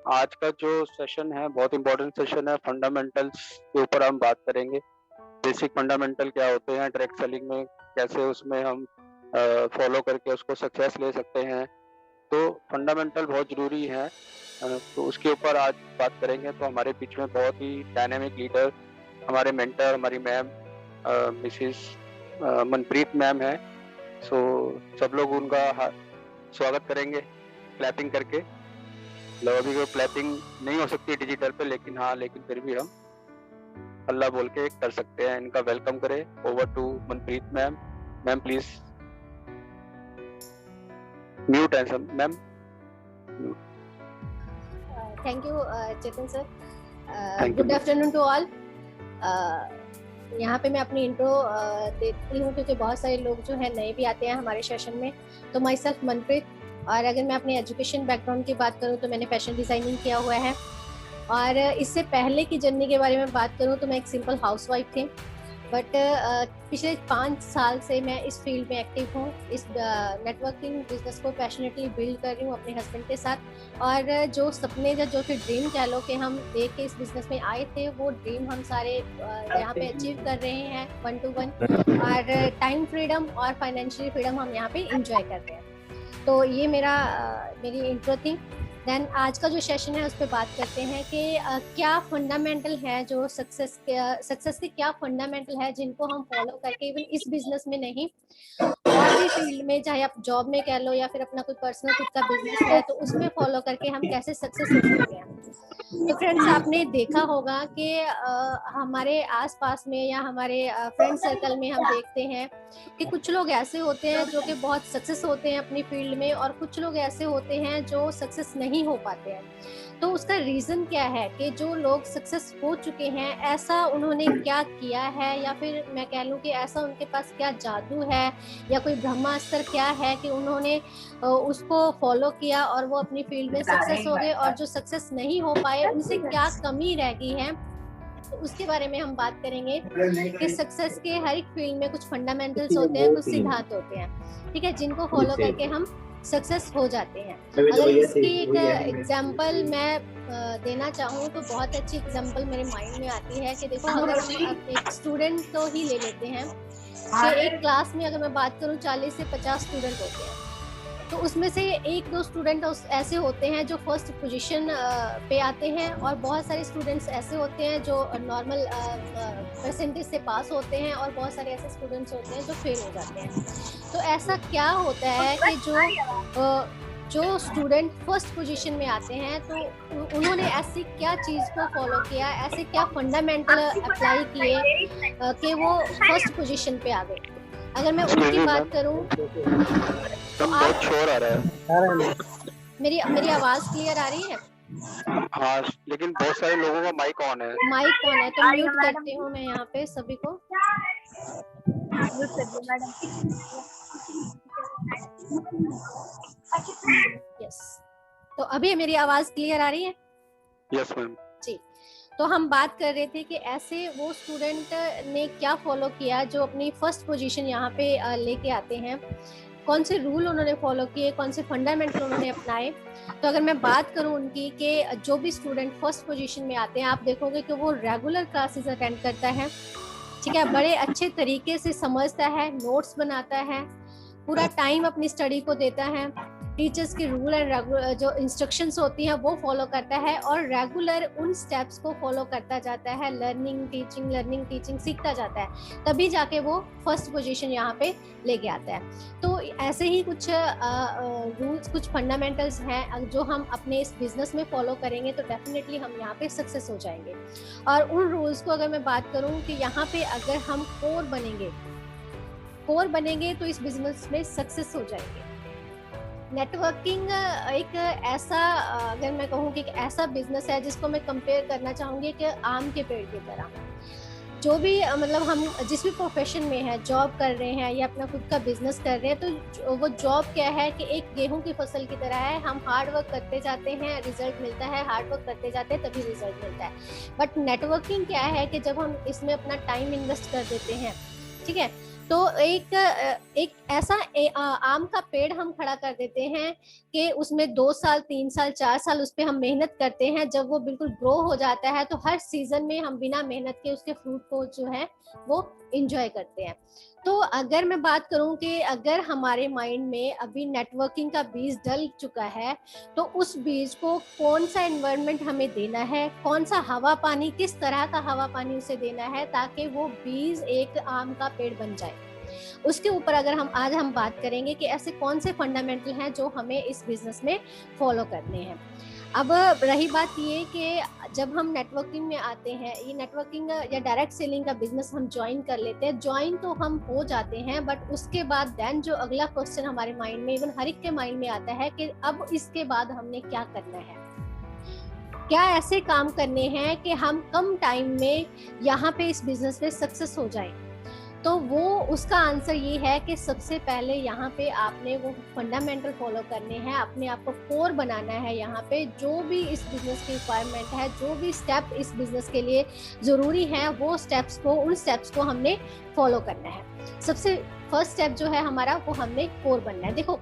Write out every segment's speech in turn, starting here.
आज का जो सेशन है बहुत इम्पोर्टेंट सेशन है। फंडामेंटल्स के ऊपर हम बात करेंगे। बेसिक फंडामेंटल क्या होते हैं, डायरेक्ट सेलिंग में कैसे उसमें हम फॉलो करके उसको सक्सेस ले सकते हैं। तो फंडामेंटल बहुत ज़रूरी है। तो उसके ऊपर आज बात करेंगे। तो हमारे बीच में बहुत ही डायनेमिक लीडर, हमारे मेंटर, हमारी मैम मिसिस मनप्रीत मैम है। सो सब लोग उनका स्वागत करेंगे क्लैपिंग करके। अभी कोई क्लैपिंग नहीं हो सकती डिजिटल पे, लेकिन फिर भी हम अल्लाह बोल के कर सकते हैं। इनका वेलकम करें। Over to Manpreet ma'am. Ma'am please mute है सब ma'am. Thank you Chetan sir. Good afternoon to all. यहाँ पे मैं अपनी इंट्रो देती हूँ क्योंकि बहुत सारे लोग जो है नए भी आते हैं हमारे सेशन में। तो माई सेल्फ मनप्रीत, और अगर मैं अपने एजुकेशन बैकग्राउंड की बात करूँ तो मैंने फैशन डिज़ाइनिंग किया हुआ है। और इससे पहले की जर्नी के बारे में बात करूँ तो मैं एक सिंपल हाउसवाइफ थी, बट पिछले 5 साल से मैं इस फील्ड में एक्टिव हूँ। इस नेटवर्किंग बिजनेस को पैशनेटली बिल्ड कर रही हूँ अपने हस्बैंड के साथ। और जो सपने जो फिर ड्रीम कह लो कि हम देख के इस बिजनेस में आए थे, वो ड्रीम हम सारे यहाँ पे अचीव कर रहे हैं 1 to 1। और टाइम फ्रीडम और फाइनेंशियल फ्रीडम हम यहाँ पे इंजॉय कर रहे हैं। तो ये मेरी इंट्रो थी। देन आज का जो सेशन है उस पर बात करते हैं कि क्या फंडामेंटल है, जो सक्सेस के क्या फंडामेंटल है जिनको हम फॉलो करके इवन इस बिजनेस में नहीं और भी फील्ड में, चाहे आप जॉब में कह लो या फिर अपना कोई पर्सनल खुद का बिजनेस है, तो उसमें फॉलो करके हम कैसे सक्सेस हो सकते हैं। तो फ्रेंड्स, आपने देखा होगा कि हमारे आसपास में या हमारे फ्रेंड सर्कल में हम देखते हैं कि कुछ लोग ऐसे होते हैं जो कि बहुत सक्सेस होते हैं अपनी फील्ड में, और कुछ लोग ऐसे होते हैं जो सक्सेस नहीं हो पाते हैं। तो उसका रीज़न क्या है कि जो लोग सक्सेस हो चुके हैं, ऐसा उन्होंने क्या किया है, या फिर मैं कह लूँ कि ऐसा उनके पास क्या जादू है या कोई ब्रह्मास्त्र क्या है कि उन्होंने उसको फॉलो किया और वो अपनी फील्ड में सक्सेस हो गए। और जो सक्सेस नहीं हो पाए उनसे क्या कमी रह गई है, तो उसके बारे में हम बात करेंगे कि सक्सेस के हर एक फील्ड में कुछ फंडामेंटल्स होते हैं, कुछ सिद्धांत होते हैं, ठीक है, जिनको फॉलो करके हम सक्सेस हो जाते हैं। अगर इसकी एक एग्जांपल मैं देना चाहूँ तो बहुत अच्छी एग्जांपल मेरे माइंड में आती है कि देखो, अगर हम एक स्टूडेंट को ही ले लेते हैं कि एक क्लास में अगर मैं बात करूँ 40 से 50 स्टूडेंट होते हैं, तो उसमें से 1-2 स्टूडेंट ऐसे होते हैं जो फर्स्ट पोजीशन पे आते हैं, और बहुत सारे स्टूडेंट्स ऐसे होते हैं जो नॉर्मल परसेंटेज से पास होते हैं, और बहुत सारे ऐसे स्टूडेंट्स होते हैं जो फेल हो जाते हैं। तो ऐसा क्या होता है कि जो स्टूडेंट फर्स्ट पोजीशन में आते हैं, तो उन्होंने ऐसी क्या चीज़ को फॉलो किया, ऐसे क्या फंडामेंटल अप्लाई किए कि वो फर्स्ट पोजीशन पे आ गए। अगर मैं उनकी बात करूं तो आप शोर आ रहा है। मेरी आवाज क्लियर आ रही है? हाँ, लेकिन बहुत सारे लोगों का माइक ऑन है। माइक ऑन है तो म्यूट करती हूँ मैं यहाँ पे सभी को। यस, तो अभी मेरी आवाज क्लियर आ रही है? यस मैम जी। तो हम बात कर रहे थे कि ऐसे वो स्टूडेंट ने क्या फॉलो किया जो अपनी फर्स्ट पोजीशन यहाँ पे लेके आते हैं, कौन से रूल उन्होंने फॉलो किए, कौन से फंडामेंटल उन्होंने अपनाए। तो अगर मैं बात करूं उनकी कि जो भी स्टूडेंट फर्स्ट पोजीशन में आते हैं, आप देखोगे कि वो रेगुलर क्लासेस अटेंड करता है, ठीक है, बड़े अच्छे तरीके से समझता है, नोट्स बनाता है, पूरा टाइम अपनी स्टडी को देता है, टीचर्स के रूल एंड जो इंस्ट्रक्शंस होती हैं वो फॉलो करता है, और रेगुलर उन स्टेप्स को फॉलो करता जाता है, लर्निंग टीचिंग सीखता जाता है, तभी जाके वो फर्स्ट पोजीशन यहाँ पे लेके आता है। तो ऐसे ही कुछ रूल्स, कुछ फंडामेंटल्स हैं जो हम अपने इस बिजनेस में फॉलो करेंगे तो डेफिनेटली हम यहाँ पे सक्सेस हो जाएंगे। और उन रूल्स को अगर मैं बात करूँ कि यहाँ पे अगर हम कोर बनेंगे तो इस बिजनेस में सक्सेस हो जाएंगे। नेटवर्किंग एक ऐसा, अगर मैं कहूँ कि एक ऐसा बिजनेस है जिसको मैं कंपेयर करना चाहूँगी कि आम के पेड़ की तरह। जो भी मतलब हम जिस भी प्रोफेशन में है, जॉब कर रहे हैं या अपना खुद का बिजनेस कर रहे हैं, तो वो जॉब क्या है कि एक गेहूं की फसल की तरह है। हम हार्ड वर्क करते जाते हैं, रिजल्ट मिलता है, हार्ड वर्क करते जाते हैं तभी रिजल्ट मिलता है। बट नेटवर्किंग क्या है कि जब हम इसमें अपना टाइम इन्वेस्ट कर देते हैं, ठीक है, तो एक ऐसा आम का पेड़ हम खड़ा कर देते हैं कि उसमें 2 साल 3 साल 4 साल उस पर हम मेहनत करते हैं। जब वो बिल्कुल ग्रो हो जाता है तो हर सीजन में हम बिना मेहनत के उसके फ्रूट को जो है वो इंजॉय करते हैं। तो अगर मैं बात करूं कि अगर हमारे माइंड में अभी नेटवर्किंग का बीज डल चुका है, तो उस बीज को कौन सा एनवायरनमेंट हमें देना है, कौन सा हवा पानी, किस तरह का हवा पानी उसे देना है ताकि वो बीज एक आम का पेड़ बन जाए, उसके ऊपर अगर हम बात करेंगे कि ऐसे कौन से फंडामेंटल हैं जो हमें इस बिजनेस में फॉलो करने हैं। अब रही बात ये कि जब हम नेटवर्किंग में आते हैं, ये नेटवर्किंग या डायरेक्ट सेलिंग का बिजनेस हम ज्वाइन कर लेते हैं, ज्वाइन तो हम हो जाते हैं, बट उसके बाद देन जो अगला क्वेश्चन हमारे माइंड में, इवन हर एक के माइंड में आता है कि अब इसके बाद हमने क्या करना है, क्या ऐसे काम करने हैं कि हम कम टाइम में यहाँ पे इस बिजनेस में सक्सेस हो जाए। तो वो उसका आंसर ये है कि सबसे पहले यहाँ पे आपने वो फंडामेंटल फॉलो करने हैं, अपने आप को कोर बनाना है। यहाँ पे जो भी इस बिजनेस की रिक्वायरमेंट है, जो भी स्टेप इस बिजनेस के लिए ज़रूरी है, वो उन स्टेप्स को हमने फॉलो करना है। सबसे फर्स्ट स्टेप जो है हमारा, वो हमने कोर बनना है। देखो,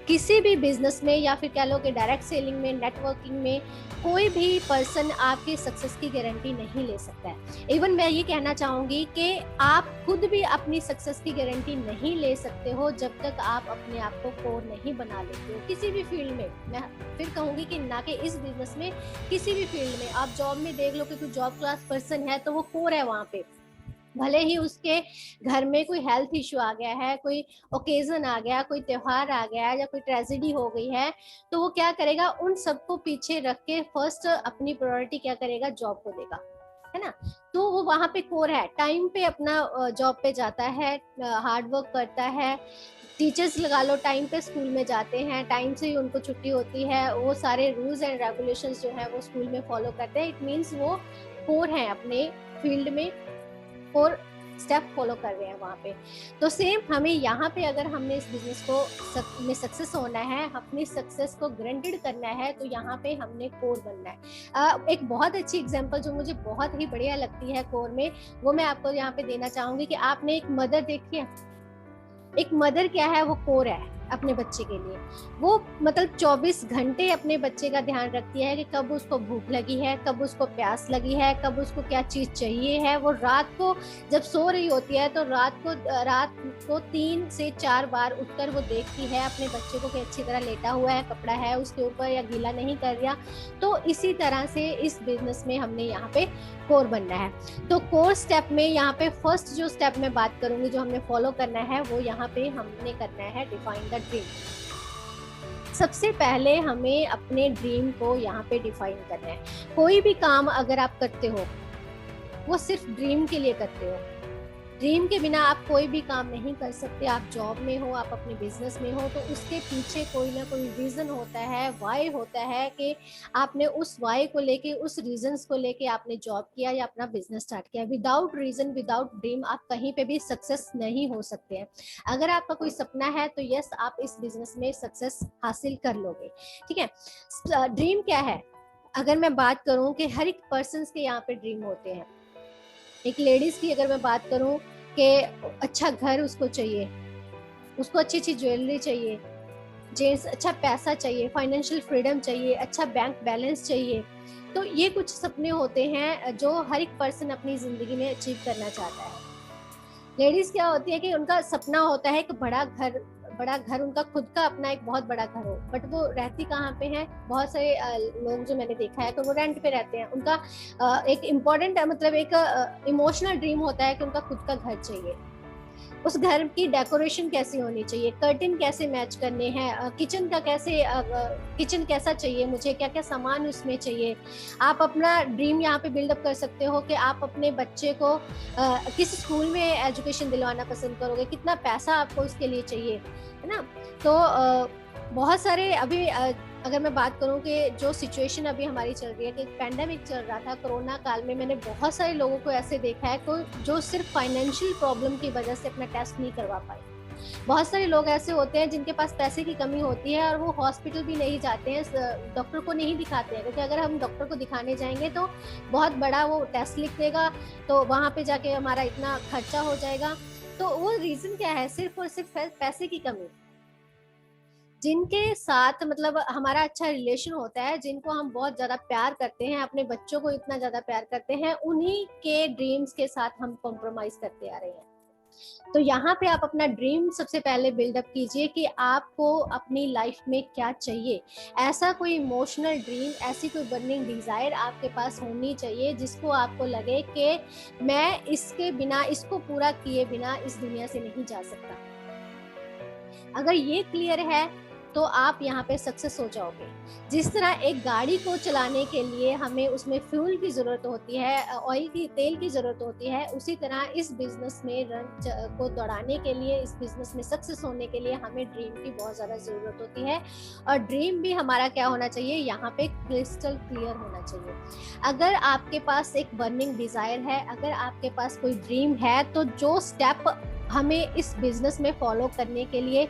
किसी भी बिजनेस में या फिर कह लो कि डायरेक्ट सेलिंग में, नेटवर्किंग में, कोई भी पर्सन आपकी सक्सेस की गारंटी नहीं ले सकता है। इवन मैं ये कहना चाहूँगी कि आप खुद भी अपनी सक्सेस की गारंटी नहीं ले सकते हो जब तक आप अपने आप को कोर नहीं बना लेते हो किसी भी फील्ड में। मैं फिर कहूँगी कि ना कि इस बिजनेस में, किसी भी फील्ड में। आप जॉब में देख लो कि कोई जॉब क्लास पर्सन है तो वो कोर है वहाँ पे, भले ही उसके घर में कोई हेल्थ इश्यू आ गया है, कोई ओकेजन आ गया, कोई त्योहार आ गया है, या कोई ट्रेजेडी हो गई है, तो वो क्या करेगा, उन सबको पीछे रख के फर्स्ट अपनी प्रायोरिटी क्या करेगा, जॉब को देगा, है ना। तो वो वहाँ पे कोर है, टाइम पे अपना जॉब पे जाता है, हार्ड वर्क करता है। टीचर्स लगा लो, टाइम पे स्कूल में जाते हैं, टाइम से ही उनको छुट्टी होती है, वो सारे रूल्स एंड रेगुलेशंस जो है वो स्कूल में फॉलो करते हैं। इट मीन्स वो कोर है अपने फील्ड में, और स्टेप फॉलो कर रहे हैं वहाँ पे। तो सेम हमें यहाँ पे अगर हमने इस बिजनेस को में सक्सेस होना है, अपनी सक्सेस को ग्रांटेड करना है, तो यहाँ पे हमने कोर बनना है। एक बहुत अच्छी एग्जांपल जो मुझे बहुत ही बढ़िया लगती है कोर में, वो मैं आपको यहाँ पे देना चाहूंगी कि आपने एक मदर देखी है। एक मदर क्या है, वो कोर है अपने बच्चे के लिए। वो मतलब 24 घंटे अपने बच्चे का ध्यान रखती है कि कब उसको भूख लगी है, कब उसको प्यास लगी है, कब उसको क्या चीज चाहिए है। वो रात को जब सो रही होती है तो रात को 3 से 4 बार उठकर वो देखती है अपने बच्चे को कि अच्छी तरह लेटा हुआ है, कपड़ा है उसके ऊपर या गीला नहीं कर रहा। तो इसी तरह से इस बिजनेस में हमने यहाँ पे कोर बनना है। तो कोर स्टेप में यहाँ पे फर्स्ट जो स्टेप मैं बात करूंगी जो हमने फॉलो करना है, वो यहाँ पे हमने करना है डिफाइन द ड्रीम। सबसे पहले हमें अपने ड्रीम को यहाँ पे डिफाइन करना है। कोई भी काम अगर आप करते हो, वो सिर्फ ड्रीम के लिए करते हो। ड्रीम के बिना आप कोई भी काम नहीं कर सकते। आप जॉब में हो, आप अपने बिजनेस में हो, तो उसके पीछे कोई ना कोई रीजन होता है, वाई होता है कि आपने उस वाई को लेके, उस रीजंस को लेके आपने जॉब किया या अपना बिजनेस स्टार्ट किया। विदाउट रीजन, विदाउट ड्रीम आप कहीं पे भी सक्सेस नहीं हो सकते हैं। अगर आपका कोई सपना है तो यस, आप इस बिजनेस में सक्सेस हासिल कर लोगे। ठीक है। ड्रीम क्या है, अगर मैं बात करूं कि हर एक पर्सन के यहाँ पे ड्रीम होते हैं। एक लेडीज की अगर मैं बात करूं कि अच्छा घर उसको चाहिए, उसको अच्छी अच्छी ज्वेलरी चाहिए, जेंट्स अच्छा पैसा चाहिए, फाइनेंशियल फ्रीडम चाहिए, अच्छा बैंक बैलेंस चाहिए। तो ये कुछ सपने होते हैं जो हर एक पर्सन अपनी जिंदगी में अचीव करना चाहता है। लेडीज क्या होती है कि उनका सपना होता है कि बड़ा घर, उनका खुद का अपना एक बहुत बड़ा घर हो, बट वो रहती कहाँ पे है। बहुत सारे लोग जो मैंने देखा है तो वो रेंट पे रहते हैं। उनका एक इम्पोर्टेंट मतलब एक इमोशनल ड्रीम होता है कि उनका खुद का घर चाहिए। उस घर की डेकोरेशन कैसी होनी चाहिए, कर्टन कैसे मैच करने हैं, किचन कैसा चाहिए मुझे, क्या क्या सामान उसमें चाहिए। आप अपना ड्रीम यहाँ पे बिल्डअप कर सकते हो कि आप अपने बच्चे को किस स्कूल में एजुकेशन दिलवाना पसंद करोगे, कितना पैसा आपको उसके लिए चाहिए, है ना। तो बहुत सारे अभी अगर मैं बात करूं कि जो सिचुएशन अभी हमारी चल रही है कि पैंडेमिक चल रहा था, कोरोना काल में मैंने बहुत सारे लोगों को ऐसे देखा है जो सिर्फ फाइनेंशियल प्रॉब्लम की वजह से अपना टेस्ट नहीं करवा पाए। बहुत सारे लोग ऐसे होते हैं जिनके पास पैसे की कमी होती है और वो हॉस्पिटल भी नहीं जाते हैं, डॉक्टर को नहीं दिखाते हैं, क्योंकि अगर हम डॉक्टर को दिखाने जाएंगे तो बहुत बड़ा वो टेस्ट लिख देगा, तो वहाँ पे जाके हमारा इतना खर्चा हो जाएगा। तो वो रीजन क्या है? सिर्फ और सिर्फ पैसे की कमी। जिनके साथ मतलब हमारा अच्छा रिलेशन होता है, जिनको हम बहुत ज्यादा प्यार करते हैं, अपने बच्चों को इतना ज्यादा प्यार करते हैं, उन्हीं के ड्रीम्स के साथ हम कॉम्प्रोमाइज करते आ रहे हैं। तो यहाँ पे आप अपना ड्रीम सबसे पहले बिल्डअप कीजिए कि आपको अपनी लाइफ में क्या चाहिए। ऐसा कोई इमोशनल ड्रीम, ऐसी कोई बर्निंग डिजायर आपके पास होनी चाहिए जिसको आपको लगे कि मैं इसके बिना, इसको पूरा किए बिना इस दुनिया से नहीं जा सकता। अगर ये क्लियर है तो आप यहाँ पे सक्सेस हो जाओगे। जिस तरह एक गाड़ी को चलाने के लिए हमें उसमें फ्यूल की जरूरत होती है, ऑयल की, तेल की जरूरत होती है, उसी तरह इस बिजनेस में रन को दौड़ाने के लिए, इस बिजनेस में सक्सेस होने के लिए हमें ड्रीम की बहुत ज्यादा जरूरत होती है। और ड्रीम भी हमारा क्या होना चाहिए? यहाँ पे क्रिस्टल क्लियर होना चाहिए। अगर आपके पास एक बर्निंग डिजायर है, अगर आपके पास कोई ड्रीम है, तो जो स्टेप हमें इस बिजनेस में फॉलो करने के लिए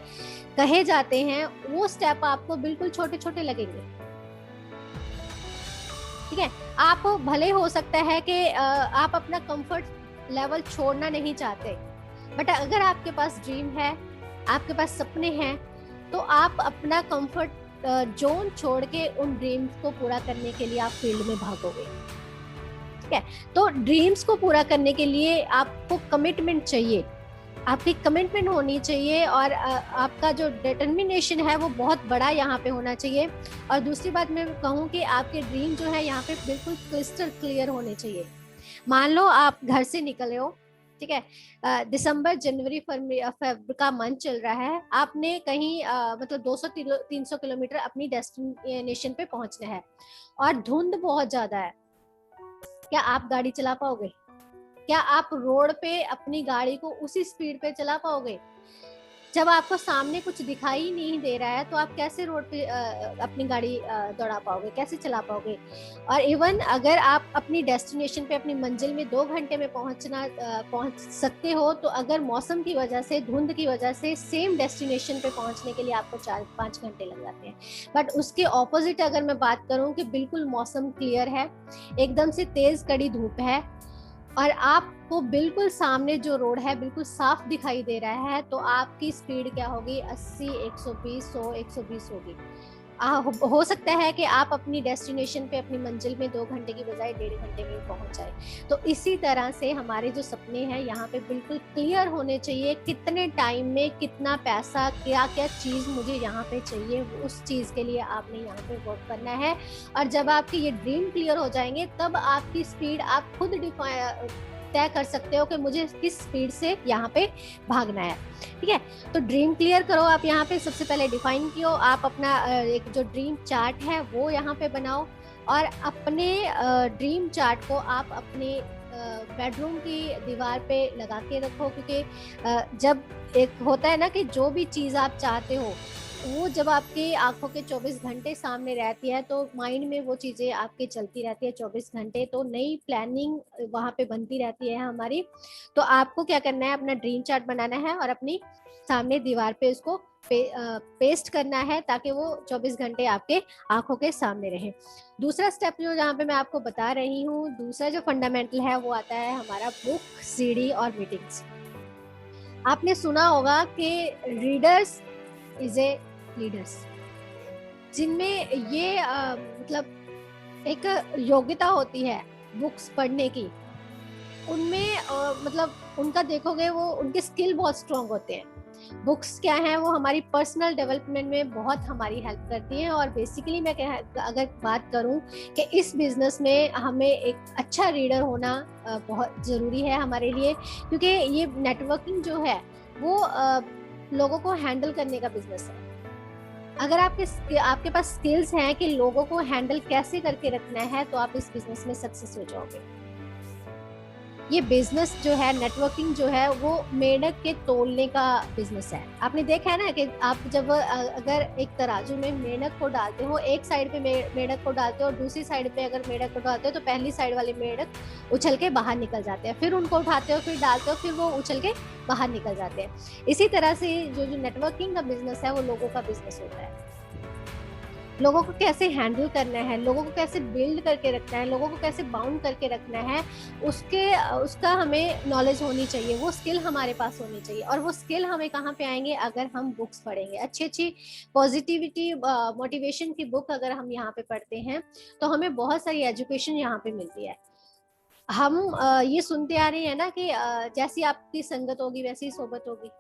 कहे जाते हैं, वो स्टेप आपको बिल्कुल छोटे छोटे लगेंगे। ठीक है, आप भले हो सकता है कि आप अपना कंफर्ट लेवल छोड़ना नहीं चाहते, बट अगर आपके पास ड्रीम है, आपके पास सपने हैं, तो आप अपना कंफर्ट जोन छोड़ के उन ड्रीम्स को पूरा करने के लिए आप फील्ड में भागोगे। ठीक है, तो ड्रीम्स को पूरा करने के लिए आपको कमिटमेंट चाहिए, आपकी कमिटमेंट होनी चाहिए, और आपका जो डिटर्मिनेशन है वो बहुत बड़ा यहाँ पे होना चाहिए। और दूसरी बात मैं कहूँ कि आपके ड्रीम जो है यहाँ पे बिल्कुल क्रिस्टल क्लियर होने चाहिए। मान लो आप घर से निकले हो, ठीक है, दिसंबर, जनवरी, फरवरी का मंथ चल रहा है, आपने कहीं मतलब 200-300 किलोमीटर अपनी डेस्टिनेशन पे पहुंचना है और धुंध बहुत ज्यादा है। क्या आप गाड़ी चला पाओगे? क्या आप रोड पे अपनी गाड़ी को उसी स्पीड पे चला पाओगे? जब आपको सामने कुछ दिखाई नहीं दे रहा है तो आप कैसे रोड पे अपनी गाड़ी दौड़ा पाओगे, कैसे चला पाओगे? और इवन अगर आप अपनी डेस्टिनेशन पे, अपनी मंजिल में 2 घंटे में पहुंच सकते हो, तो अगर मौसम की वजह से, धुंध की वजह से सेम डेस्टिनेशन पे पहुंचने के लिए आपको 4-5 घंटे लग जाते हैं। बट उसके ऑपोजिट अगर मैं बात करूं कि बिल्कुल मौसम क्लियर है, एकदम से तेज कड़ी धूप है और आपको बिल्कुल सामने जो रोड है बिल्कुल साफ दिखाई दे रहा है, तो आपकी स्पीड क्या होगी? 80, 120, 100, 120 होगी। हो सकता है कि आप अपनी डेस्टिनेशन पे, अपनी मंजिल में 2 घंटे की बजाय 1.5 घंटे में पहुंच जाए। तो इसी तरह से हमारे जो सपने हैं यहाँ पे बिल्कुल क्लियर होने चाहिए, कितने टाइम में कितना पैसा, क्या क्या चीज़ मुझे यहाँ पे चाहिए, उस चीज़ के लिए आपने यहाँ पे वर्क करना है। और जब आपके ये ड्रीम क्लियर हो जाएंगे, तब आपकी स्पीड आप खुद तय कर सकते हो कि मुझे किस स्पीड से यहाँ पे भागना है। ठीक है, तो ड्रीम क्लियर करो। आप यहाँ पे सबसे पहले डिफाइन कियो, आप अपना एक जो ड्रीम चार्ट है वो यहाँ पे बनाओ, और अपने ड्रीम चार्ट को आप अपने बेडरूम की दीवार पे लगा के रखो, क्योंकि जब एक होता है ना कि जो भी चीज़ आप चाहते हो वो जब आपकी आंखों के 24 घंटे सामने रहती है, तो माइंड में वो चीज़ें आपके चलती रहती है 24 घंटे, तो नई प्लानिंग वहाँ पे बनती रहती है हमारी। तो आपको क्या करना है? अपना ड्रीम चार्ट बनाना है और अपनी सामने दीवार पे उसको पेस्ट करना है, ताकि वो 24 घंटे आपके आंखों के सामने रहे। दूसरा स्टेप जो जहाँ पे मैं आपको बता रही हूँ, दूसरा जो फंडामेंटल है वो आता है हमारा बुक, सीडी और मीटिंग्स। आपने सुना होगा कि रीडर्स इज ए लीडर्स, जिनमें ये मतलब एक योग्यता होती है बुक्स पढ़ने की, उनमें मतलब उनका देखोगे वो उनके स्किल बहुत स्ट्रांग होते हैं। बुक्स क्या है? वो हमारी पर्सनल डेवलपमेंट में बहुत हमारी हेल्प करती हैं। और बेसिकली मैं अगर बात करूं कि इस बिजनेस में हमें एक अच्छा रीडर होना बहुत ज़रूरी है हमारे लिए, क्योंकि ये नेटवर्किंग जो है वो लोगों को हैंडल करने का बिजनेस है। अगर आपके पास स्किल्स हैं कि लोगों को हैंडल कैसे करके रखना है, तो आप इस बिजनेस में सक्सेस हो जाओगे। ये बिजनेस जो है, नेटवर्किंग जो है, वो मेंढक के तोलने का बिजनेस है। आपने देखा है ना कि आप जब अगर एक तराजू में मेंढक को डालते हो, एक साइड पे मेंढक को डालते हो और दूसरी साइड पे अगर मेंढक को डालते हो, तो पहली साइड वाले मेंढक उछल के बाहर निकल जाते हैं, फिर उनको उठाते हो, फिर डालते हो, फिर वो उछल के बाहर निकल जाते हैं। इसी तरह से जो नेटवर्किंग का बिजनेस है वो लोगों का बिजनेस होता है। लोगों को कैसे हैंडल करना है, लोगों को कैसे बिल्ड करके रखना है, लोगों को कैसे बाउंड करके रखना है, उसका हमें नॉलेज होनी चाहिए, वो स्किल हमारे पास होनी चाहिए। और वो स्किल हमें कहाँ पे आएंगे, अगर हम बुक्स पढ़ेंगे, अच्छी अच्छी पॉजिटिविटी मोटिवेशन की बुक अगर हम यहाँ पे पढ़ते हैं तो हमें बहुत सारी एजुकेशन यहाँ पे मिलती है। हम ये सुनते आ रहे हैं ना कि जैसी आपकी संगत होगी वैसी ही सोबत होगी।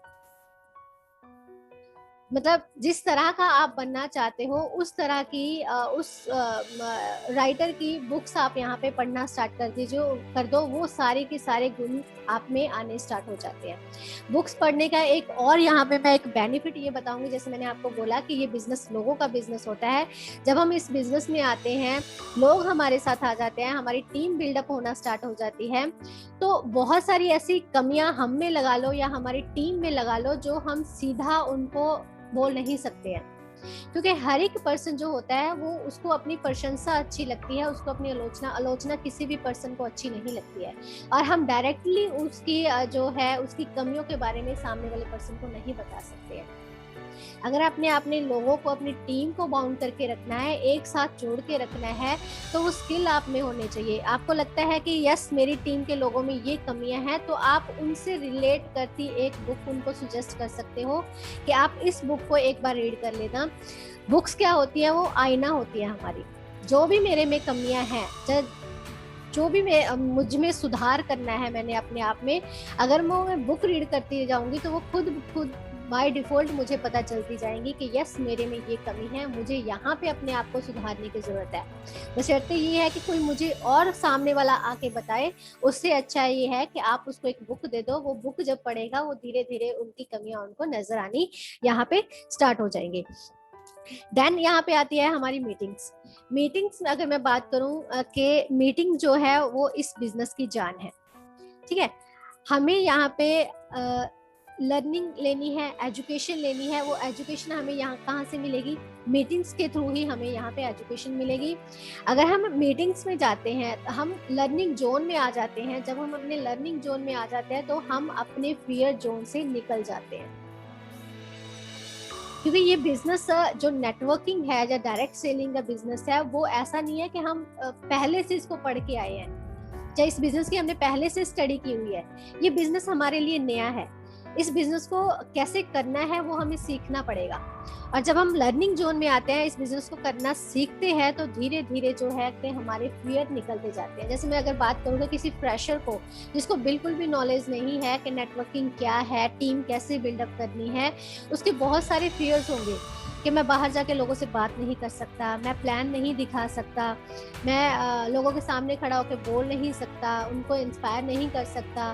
मतलब जिस तरह का आप बनना चाहते हो उस तरह की उस राइटर की बुक्स आप यहाँ पे पढ़ना स्टार्ट कर दो, वो सारे के सारे गुण आप में आने स्टार्ट हो जाते हैं। बुक्स पढ़ने का एक और यहाँ पे मैं एक बेनिफिट ये बताऊंगी, जैसे मैंने आपको बोला कि ये बिजनेस लोगों का बिजनेस होता है। जब हम इस बिजनेस में आते हैं, लोग हमारे साथ आ जाते हैं, हमारी टीम बिल्डअप होना स्टार्ट हो जाती है, तो बहुत सारी ऐसी कमियां हम में लगा लो या हमारी टीम में लगा लो जो हम सीधा उनको बोल नहीं सकते हैं, क्योंकि हर एक पर्सन जो होता है वो उसको अपनी प्रशंसा अच्छी लगती है, उसको अपनी आलोचना किसी भी पर्सन को अच्छी नहीं लगती है, और हम डायरेक्टली उसकी जो है उसकी कमियों के बारे में सामने वाले पर्सन को नहीं बता सकते हैं। अगर आपने अपने लोगों को, अपनी टीम को बाउंड करके रखना है, एक साथ जोड़ के रखना है, तो वो स्किल आप में होने चाहिए। आपको लगता है कि यस मेरी टीम के लोगों में ये कमियां हैं, तो आप उनसे रिलेट करती एक बुक उनको सुजेस्ट कर सकते हो कि आप इस बुक को एक बार रीड कर लेना। बुक्स क्या होती है, वो आईना होती है हमारी। जो भी मेरे में कमियां हैं, जो भी मुझ में सुधार करना है मैंने अपने आप में, अगर मैं बुक रीड करती जाऊंगी तो वो खुद बाय डिफॉल्ट मुझे पता चलती जाएंगी कि यस मेरे में ये कमी है, मुझे यहाँ पे अपने आप को सुधारने की जरूरत है। बशर्ते ये है कि कोई मुझे और सामने वाला आके बताए, उससे अच्छा ये है कि आप उसको एक बुक दे दो। वो बुक जब पढ़ेगा वो धीरे धीरे उनकी कमियां उनको नजर आनी यहाँ पे स्टार्ट हो जाएंगे। देन यहाँ पे आती है हमारी मीटिंग्स में अगर मैं बात करूं कि मीटिंग जो है वो इस बिजनेस की जान है। ठीक है, हमें यहाँ पे लर्निंग लेनी है, एजुकेशन लेनी है। वो एजुकेशन हमें यहाँ कहाँ से मिलेगी, मीटिंग्स के थ्रू ही हमें यहाँ पे एजुकेशन मिलेगी। अगर हम मीटिंग्स में जाते हैं, हम लर्निंग जोन में आ जाते हैं। जब हम अपने लर्निंग जोन में आ जाते हैं तो हम अपने फियर जोन से निकल जाते हैं, क्योंकि ये बिजनेस जो नेटवर्किंग है या डायरेक्ट सेलिंग का बिजनेस है, वो ऐसा नहीं है कि हम पहले से इसको पढ़ के आए हैं, चाहे इस बिजनेस की हमने पहले से स्टडी की हुई है। ये बिजनेस हमारे लिए नया है। इस बिजनेस को कैसे करना है वो हमें सीखना पड़ेगा। और जब हम लर्निंग जोन में आते हैं, इस बिजनेस को करना सीखते हैं, तो धीरे धीरे जो है कि हमारे फियर निकलते जाते हैं। जैसे मैं अगर बात करूँगा किसी फ्रेशर को जिसको बिल्कुल भी नॉलेज नहीं है कि नेटवर्किंग क्या है, टीम कैसे बिल्डअप करनी है, उसके बहुत सारे फियर्स होंगे कि मैं बाहर जाके लोगों से बात नहीं कर सकता, मैं प्लान नहीं दिखा सकता, मैं लोगों के सामने खड़ा होकर बोल नहीं सकता, उनको इंस्पायर नहीं कर सकता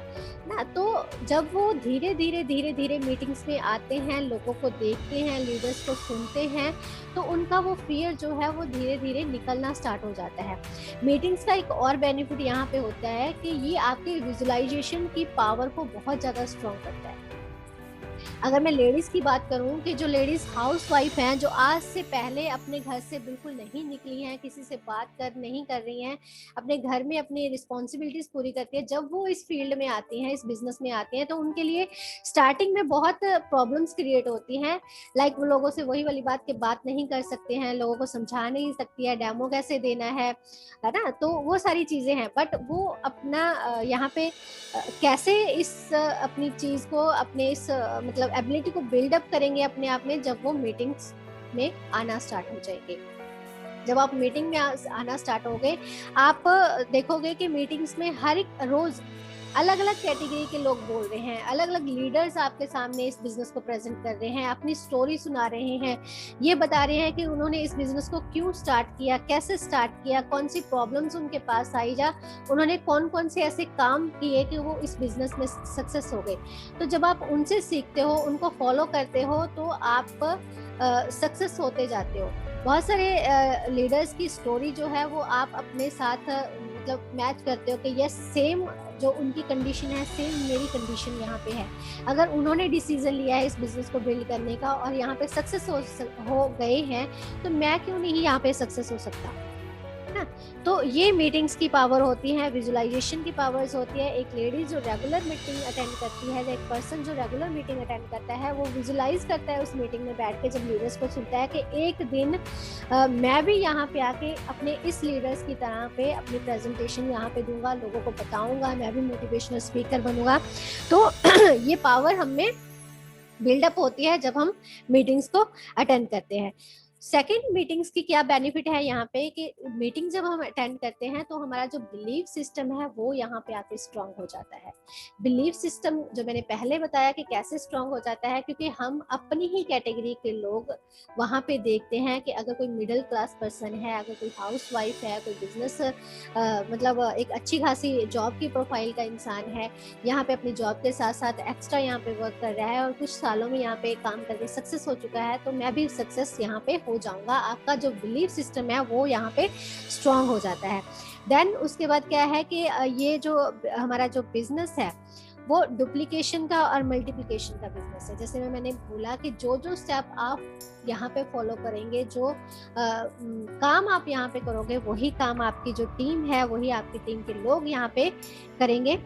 ना। तो जब वो धीरे धीरे मीटिंग्स में आते हैं, लोगों को देखते हैं, लीडर्स को सुनते हैं, तो उनका वो फियर जो है वो धीरे धीरे निकलना स्टार्ट हो जाता है। मीटिंग्स का एक और बेनिफिट यहाँ पे होता है कि ये आपके विजुअलाइजेशन की पावर को बहुत ज़्यादा स्ट्रॉन्ग करता है। अगर मैं लेडीज की बात करूं कि जो लेडीज हाउसवाइफ हैं, जो आज से पहले अपने घर से बिल्कुल नहीं निकली हैं, किसी से बात नहीं कर रही हैं, अपने घर में अपनी रिस्पॉन्सिबिलिटीज पूरी करती है, जब वो इस फील्ड में आती हैं, इस बिजनेस में आती हैं, तो उनके लिए स्टार्टिंग में बहुत प्रॉब्लम्स क्रिएट होती हैं। लाइक वो लोगों से वही वाली बात कि बात नहीं कर सकते हैं, लोगों को समझा नहीं सकती है, डेमो कैसे देना है ना, तो वो सारी चीजें हैं। बट वो अपना यहाँ पे कैसे इस अपनी चीज को, अपने इस मतलब एबिलिटी को बिल्डअप करेंगे अपने आप में, जब वो मीटिंग्स में आना स्टार्ट हो जाएंगे। जब आप मीटिंग में आना स्टार्ट हो गए, आप देखोगे कि मीटिंग्स में हर एक रोज अलग अलग कैटेगरी के लोग बोल रहे हैं, अलग अलग लीडर्स आपके सामने इस बिजनेस को प्रेजेंट कर रहे हैं, अपनी स्टोरी सुना रहे हैं, ये बता रहे हैं कि उन्होंने इस बिजनेस को क्यों स्टार्ट किया, कैसे स्टार्ट किया, कौन सी प्रॉब्लम्स उनके पास आई, या उन्होंने कौन कौन से ऐसे काम किए कि वो इस बिजनेस में सक्सेस हो गए। तो जब आप उनसे सीखते हो, उनको फॉलो करते हो, तो आप सक्सेस होते जाते हो। बहुत सारे लीडर्स की स्टोरी जो है वो आप अपने साथ मतलब मैच करते हो कि यस सेम जो उनकी कंडीशन है, सेम मेरी कंडीशन यहाँ पे है। अगर उन्होंने डिसीजन लिया है इस बिजनेस को बिल्ड करने का और यहाँ पे सक्सेस हो गए हैं, तो मैं क्यों नहीं यहाँ पे सक्सेस हो सकता ना। तो ये मीटिंग्स की पावर होती है, विजुअलाइजेशन की पावर्स होती है। एक लेडी जो रेगुलर मीटिंग अटेंड करती है, एक पर्सन जो रेगुलर मीटिंग अटेंड करता है, वो विजुअलाइज करता है उस मीटिंग में बैठ के, जब लीडर्स को सुनता है कि एक दिन मैं भी यहाँ पे आके अपने इस लीडर्स की तरह पे अपनी प्रेजेंटेशन यहाँ पे दूंगा, लोगों को बताऊंगा, मैं भी मोटिवेशनल स्पीकर बनूंगा। तो ये पावर हमें बिल्डअप होती है जब हम मीटिंग्स को अटेंड करते हैं। सेकेंड, मीटिंग्स की क्या बेनिफिट है यहाँ पे कि मीटिंग जब हम अटेंड करते हैं तो हमारा जो बिलीफ सिस्टम है वो यहाँ पे आके स्ट्रांग हो जाता है। बिलीफ सिस्टम जो मैंने पहले बताया कि कैसे स्ट्रांग हो जाता है, क्योंकि हम अपनी ही कैटेगरी के लोग वहाँ पे देखते हैं कि अगर कोई मिडिल क्लास पर्सन है, अगर कोई हाउस वाइफ है, कोई बिजनेस मतलब एक अच्छी खासी जॉब की प्रोफाइल का इंसान है, यहाँ पे अपनी जॉब के साथ साथ एक्स्ट्रा यहाँ पे वर्क कर रहा है और कुछ सालों में यहाँ पे काम करके सक्सेस हो चुका है, तो मैं भी सक्सेस यहाँ पे हो जाऊंगा। आपका जो बिलीफ सिस्टम है वो यहाँ पे स्ट्रांग हो जाता है। देन उसके बाद क्या है कि ये जो हमारा जो बिजनेस है वो डुप्लीकेशन का और मल्टीप्लिकेशन का बिजनेस है। जैसे मैंने बोला कि जो जो स्टेप आप यहाँ पे फॉलो करेंगे, जो काम आप यहाँ पे करोगे, वही काम आपकी जो टीम है, वही आपकी टीम के लोग यहाँ पे करेंगे।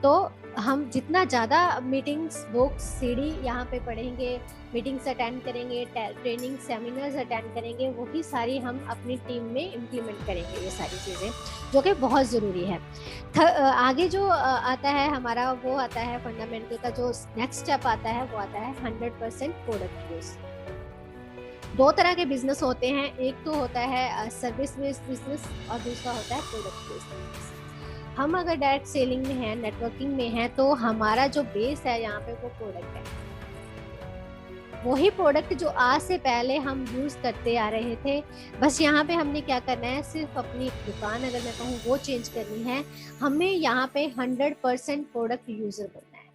तो हम जितना ज़्यादा मीटिंग्स, बुक्स, सीडी यहाँ पे पढ़ेंगे, मीटिंग्स अटेंड करेंगे, ट्रेनिंग सेमिनार्स अटेंड करेंगे, वही सारी हम अपनी टीम में इम्प्लीमेंट करेंगे, ये सारी चीज़ें जो कि बहुत ज़रूरी है। आगे जो आता है हमारा, वो आता है फंडामेंटल का जो नेक्स्ट स्टेप आता है, वो आता है 100% प्रोडक्ट यूज। दो तरह के बिजनेस होते हैं, एक तो होता है सर्विस बेस्ड बिजनेस और दूसरा होता है प्रोडक्ट बेस्ड बिजनेस। हम अगर डायरेक्ट सेलिंग में है, नेटवर्किंग में है, तो हमारा जो बेस है यहाँ पे वो प्रोडक्ट है। वही प्रोडक्ट जो आज से पहले हम यूज करते आ रहे थे, बस यहाँ पे हमने क्या करना है, सिर्फ अपनी दुकान अगर मैं कहूँ वो चेंज करनी है। हमें यहाँ पे 100% प्रोडक्ट यूजर बनना है।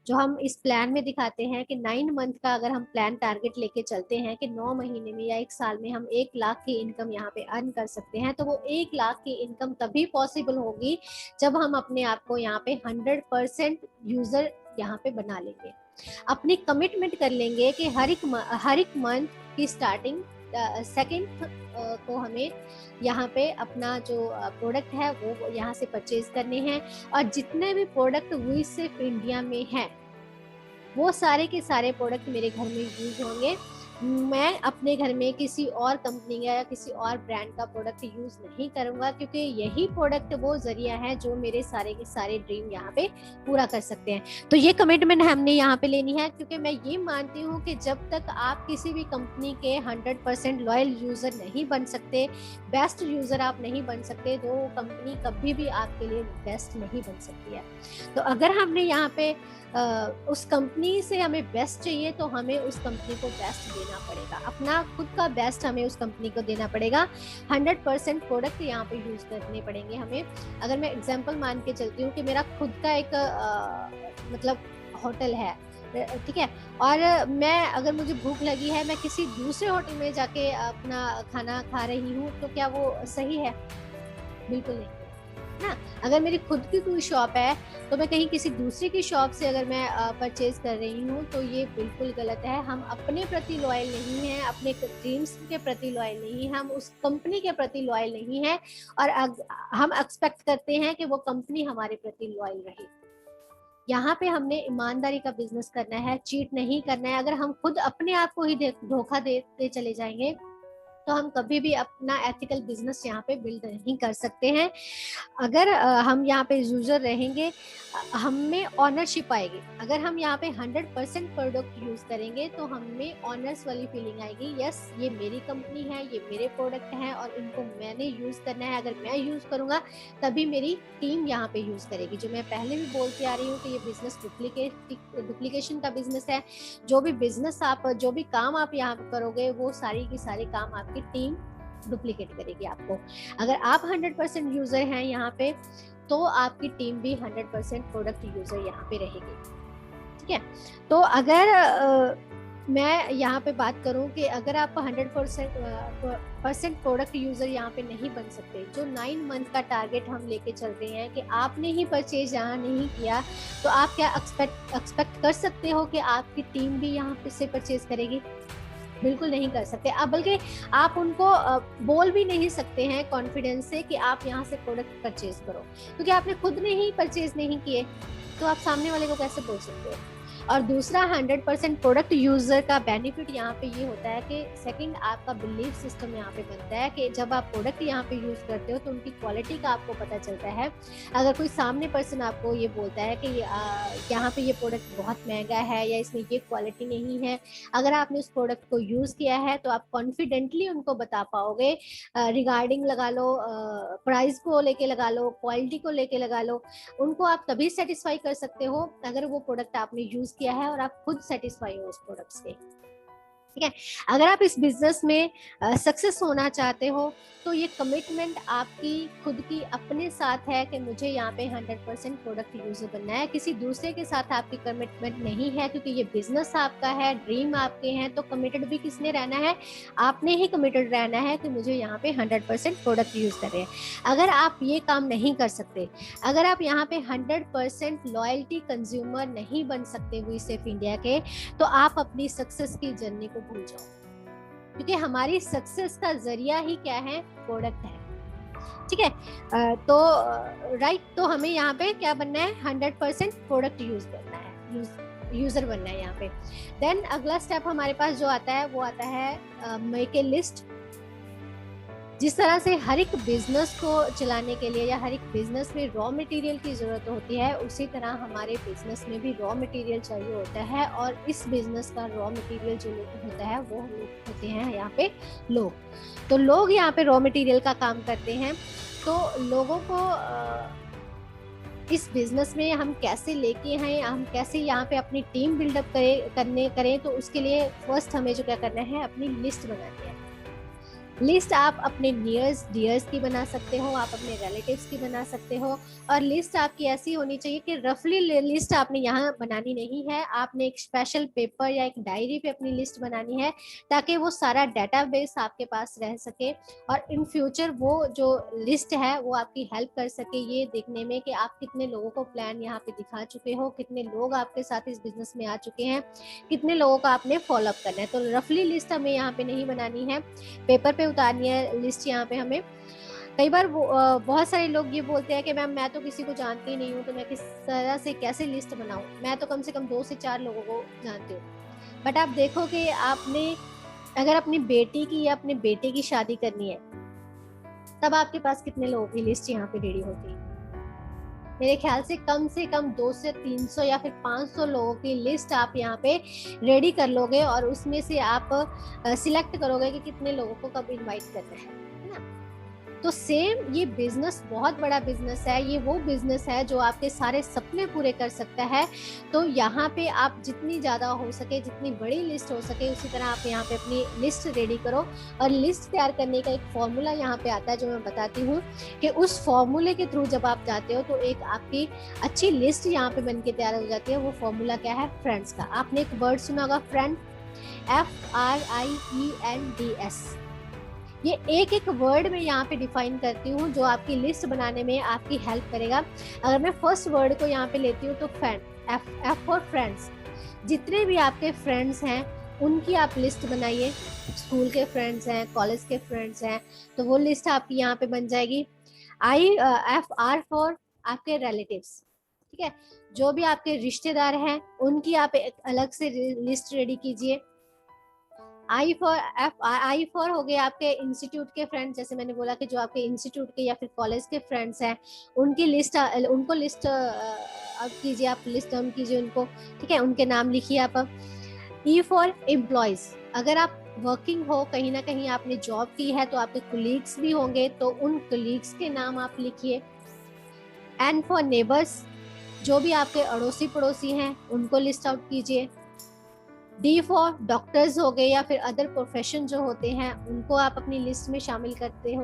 जो हम इस प्लान में दिखाते हैं कि 9 मंथ का अगर हम प्लान टारगेट लेके चलते हैं कि 9 महीने में या 1 साल में हम 1 लाख की इनकम यहाँ पे अर्न कर सकते हैं, तो वो 1 लाख की इनकम तभी पॉसिबल होगी जब हम अपने आप को यहाँ पे 100% यूजर यहाँ पे बना लेंगे। अपनी कमिटमेंट कर लेंगे कि हर एक मंथ की स्टार्टिंग सेकेंड को हमें यहाँ पे अपना जो प्रोडक्ट है वो यहाँ से परचेज करने हैं। और जितने भी प्रोडक्ट हुई सिर्फ इंडिया में हैं, वो सारे के सारे प्रोडक्ट मेरे घर में यूज होंगे। मैं अपने घर में किसी और कंपनी का या किसी और ब्रांड का प्रोडक्ट यूज नहीं करूंगा, क्योंकि यही प्रोडक्ट वो जरिया है जो मेरे सारे के सारे ड्रीम यहाँ पे पूरा कर सकते हैं। तो ये कमिटमेंट हमने यहाँ पे लेनी है, क्योंकि मैं ये मानती हूँ कि जब तक आप किसी भी कंपनी के 100% लॉयल यूजर नहीं बन सकते, बेस्ट यूजर आप नहीं बन सकते, तो कंपनी कभी भी आपके लिए बेस्ट नहीं बन सकती है। तो अगर हमने यहाँ पे उस कंपनी से हमें बेस्ट चाहिए, तो हमें उस कंपनी को बेस्ट देना पड़ेगा, अपना खुद का बेस्ट हमें उस कंपनी को देना पड़ेगा। 100% प्रोडक्ट यहाँ पे यूज करने पड़ेंगे हमें। अगर मैं एग्जांपल मान के चलती हूँ कि मेरा खुद का एक मतलब होटल है, ठीक है, और मैं अगर मुझे भूख लगी है, मैं किसी दूसरे होटल में जाके अपना खाना खा रही हूँ, तो क्या वो सही है? बिल्कुल नहीं ना। अगर मेरी खुद की कोई शॉप है, तो मैं कहीं किसी दूसरे की शॉप से अगर मैं परचेज कर रही हूँ, तो ये बिल्कुल गलत है। हम अपने प्रति लॉयल नहीं हैं, अपने ड्रीम्स के प्रति लॉयल नहीं हैं, हम उस कंपनी के प्रति लॉयल नहीं हैं, और हम एक्सपेक्ट करते हैं कि वो कंपनी हमारे प्रति लॉयल रहे। यहाँ पे हमने ईमानदारी का बिजनेस करना है, चीट नहीं करना है। अगर हम खुद अपने आप को ही धोखा देते चले जाएंगे, तो हम कभी भी अपना एथिकल बिजनेस यहाँ पे बिल्ड नहीं कर सकते हैं। अगर हम यहाँ पे यूजर रहेंगे, हम में ऑनरशिप आएगी। अगर हम यहाँ पे 100% प्रोडक्ट यूज करेंगे, तो हमें ऑनर्स वाली फीलिंग आएगी, यस ये मेरी कंपनी है, ये मेरे प्रोडक्ट हैं और इनको मैंने यूज करना है। अगर मैं यूज करूंगा तभी मेरी टीम यहाँ पे यूज करेगी। जो मैं पहले भी बोलती आ रही हूँ कि ये बिजनेस डुप्लीकेशन का बिजनेस है। जो भी बिजनेस आप, जो भी काम आप यहाँ पे करोगे, वो सारी की सारी काम आपकी टीम डुप्लीकेट करेगी आपको। अगर आप 100% यूजर हैं यहाँ पे, तो आपकी टीम भी 100% प्रोडक्ट यूजर यहाँ पे रहेगी, ठीक है। तो अगर मैं यहाँ पे बात करूँ कि अगर आप 100% प्रोडक्ट यूजर यहाँ पे नहीं बन सकते, जो 9 मंथ का टारगेट हम लेके चल रहे हैं कि आपने ही परचेज यहाँ नहीं किया, तो आप क्या एक्सपेक्ट कर सकते हो कि आपकी टीम भी यहाँ पे से परचेज करेगी? बिल्कुल नहीं कर सकते आप, बल्कि आप उनको बोल भी नहीं सकते हैं कॉन्फिडेंस से कि आप यहाँ से प्रोडक्ट परचेज करो, क्योंकि आपने खुद ने ही परचेज नहीं किए, तो आप सामने वाले को कैसे बोल सकते हो। और दूसरा 100% प्रोडक्ट यूजर का बेनिफिट यहाँ पे ये होता है कि सेकंड आपका बिलीफ सिस्टम यहाँ पे बनता है कि जब आप प्रोडक्ट यहाँ पे यूज करते हो तो उनकी क्वालिटी का आपको पता चलता है। अगर कोई सामने पर्सन आपको ये बोलता है कि यहाँ पे ये प्रोडक्ट बहुत महंगा है या इसमें ये क्वालिटी नहीं है, अगर आपने उस प्रोडक्ट को यूज किया है तो आप कॉन्फिडेंटली उनको बता पाओगे, रिगार्डिंग लगा लो, प्राइस को लेके लगा लो, क्वालिटी को लेके लगा लो, उनको आप तभी सेटिस्फाई कर सकते हो अगर वो प्रोडक्ट आपने यूज किया है और आप खुद सेटिस्फाई हो उस प्रोडक्ट से। ठीक है, अगर आप इस बिजनेस में सक्सेस होना चाहते हो तो ये कमिटमेंट आपकी खुद की अपने साथ है कि मुझे यहाँ पे 100% प्रोडक्ट यूजर बनना है, किसी दूसरे के साथ आपकी कमिटमेंट नहीं है, क्योंकि ये बिजनेस आपका है, ड्रीम आपके हैं, तो कमिटेड भी किसने रहना है, आपने ही कमिटेड रहना है कि मुझे यहाँ पे 100% प्रोडक्ट यूज करें। अगर आप ये काम नहीं कर सकते, अगर आप यहाँ पे 100% लॉयल्टी कंज्यूमर नहीं बन सकते वी सेफ इंडिया के, तो आप अपनी सक्सेस की जर्नी को भूल जाओ, क्योंकि हमारी सक्सेस का जरिया ही क्या है, प्रोडक्ट है। ठीक है, तो राइट, तो हमें यहाँ पे क्या बनना है, 100% प्रोडक्ट यूज करना है, यूजर बनना है यहाँ पे। देन अगला स्टेप हमारे पास जो आता है वो आता है मेक ए लिस्ट। जिस तरह से हर एक बिजनेस को चलाने के लिए या हर एक बिजनेस में रॉ मटेरियल की जरूरत होती है, उसी तरह हमारे बिजनेस में भी रॉ मटेरियल चाहिए होता है, और इस बिजनेस का रॉ मटेरियल जो होता है वो होते हैं यहाँ पे लोग। तो लोग यहाँ पे रॉ मटेरियल का काम करते हैं। तो लोगों को इस बिजनेस में हम कैसे लेके हैं, हम कैसे यहाँ पे अपनी टीम बिल्डअप करें, तो उसके लिए फर्स्ट हमें जो क्या करना है, अपनी लिस्ट बनानी है। लिस्ट आप अपने नियर्स डियर्स की बना सकते हो, आप अपने रिलेटिव्स की बना सकते हो, और लिस्ट आपकी ऐसी होनी चाहिए कि रफली लिस्ट आपने यहाँ बनानी नहीं है, आपने एक स्पेशल पेपर या एक डायरी पे अपनी लिस्ट बनानी है, ताकि वो सारा डेटाबेस आपके पास रह सके, और इन फ्यूचर वो जो लिस्ट है वो आपकी हेल्प कर सके ये देखने में कि आप कितने लोगों को प्लान यहाँ पे दिखा चुके हो, कितने लोग आपके साथ इस बिजनेस में आ चुके हैं, कितने लोगों का आपने फॉलोअप करना है। तो रफली लिस्ट हमें यहाँ पे नहीं बनानी है, पेपर पे उतारनी है लिस्ट। यहाँ पे हमें कई बार बहुत सारे लोग ये बोलते हैं कि मैम मैं तो किसी को जानती ही नहीं हूँ, तो मैं किस तरह से कैसे लिस्ट बनाऊं, मैं तो कम से कम 2 से 4 लोगों को जानती हूँ। बट आप देखो कि आपने अगर अपनी बेटी की या अपने बेटे की शादी करनी है, तब आपके पास कितने लोगों की लिस्ट यहाँ पे रेडी होती है? मेरे ख्याल से कम 200 से 300 या फिर 500 लोगों की लिस्ट आप यहाँ पे रेडी कर लोगे, और उसमें से आप सिलेक्ट करोगे कि कितने लोगों को कब इनवाइट करना है ना। तो सेम ये बिजनेस बहुत बड़ा बिजनेस है, ये वो बिजनेस है जो आपके सारे सपने पूरे कर सकता है। तो यहाँ पे आप जितनी ज़्यादा हो सके, जितनी बड़ी लिस्ट हो सके, उसी तरह आप यहाँ पे अपनी लिस्ट रेडी करो। और लिस्ट तैयार करने का एक फॉर्मूला यहाँ पे आता है जो मैं बताती हूँ, कि उस फॉर्मूले के थ्रू जब आप जाते हो तो एक आपकी अच्छी लिस्ट यहाँ पे बन के तैयार हो जाती है। वो फॉर्मूला क्या है, फ्रेंड्स का। आपने एक वर्ड सुना होगा, फ्रेंड, FRIENDS। ये एक एक वर्ड में यहाँ पे डिफाइन करती हूँ जो आपकी लिस्ट बनाने में आपकी हेल्प करेगा। अगर मैं फर्स्ट वर्ड को यहाँ पे लेती हूँ तो फ्रेंड, F फॉर फ्रेंड्स। जितने भी आपके फ्रेंड्स हैं उनकी आप लिस्ट बनाइए, स्कूल के फ्रेंड्स हैं, कॉलेज के फ्रेंड्स हैं, तो वो लिस्ट आपकी यहाँ पे बन जाएगी। FR फॉर आपके रिलेटिव्स। ठीक है, जो भी आपके रिश्तेदार हैं उनकी आप एक अलग से लिस्ट रेडी कीजिए। आई फॉर हो गए आपके इंस्टीट्यूट के फ्रेंड्स, जैसे मैंने बोला कि जो आपके इंस्टीट्यूट के या फिर कॉलेज के फ्रेंड्स हैं उनकी लिस्ट, उनको लिस्ट अब कीजिए, आप लिस्ट डाउन कीजिए उनको। ठीक है, उनके नाम लिखिए आप। ई फॉर एम्प्लॉयज, अगर आप वर्किंग हो, कहीं ना कहीं आपने जॉब की है तो आपके कोलीग्स भी होंगे, तो उन कोलीग्स के नाम आप लिखिए। एन फॉर नेबर्स, जो भी आपके अड़ोसी पड़ोसी हैं उनको लिस्ट आउट कीजिए। डी फॉर डॉक्टर्स हो गए या फिर अदर प्रोफेशन जो होते हैं उनको आप अपनी लिस्ट में शामिल करते हो।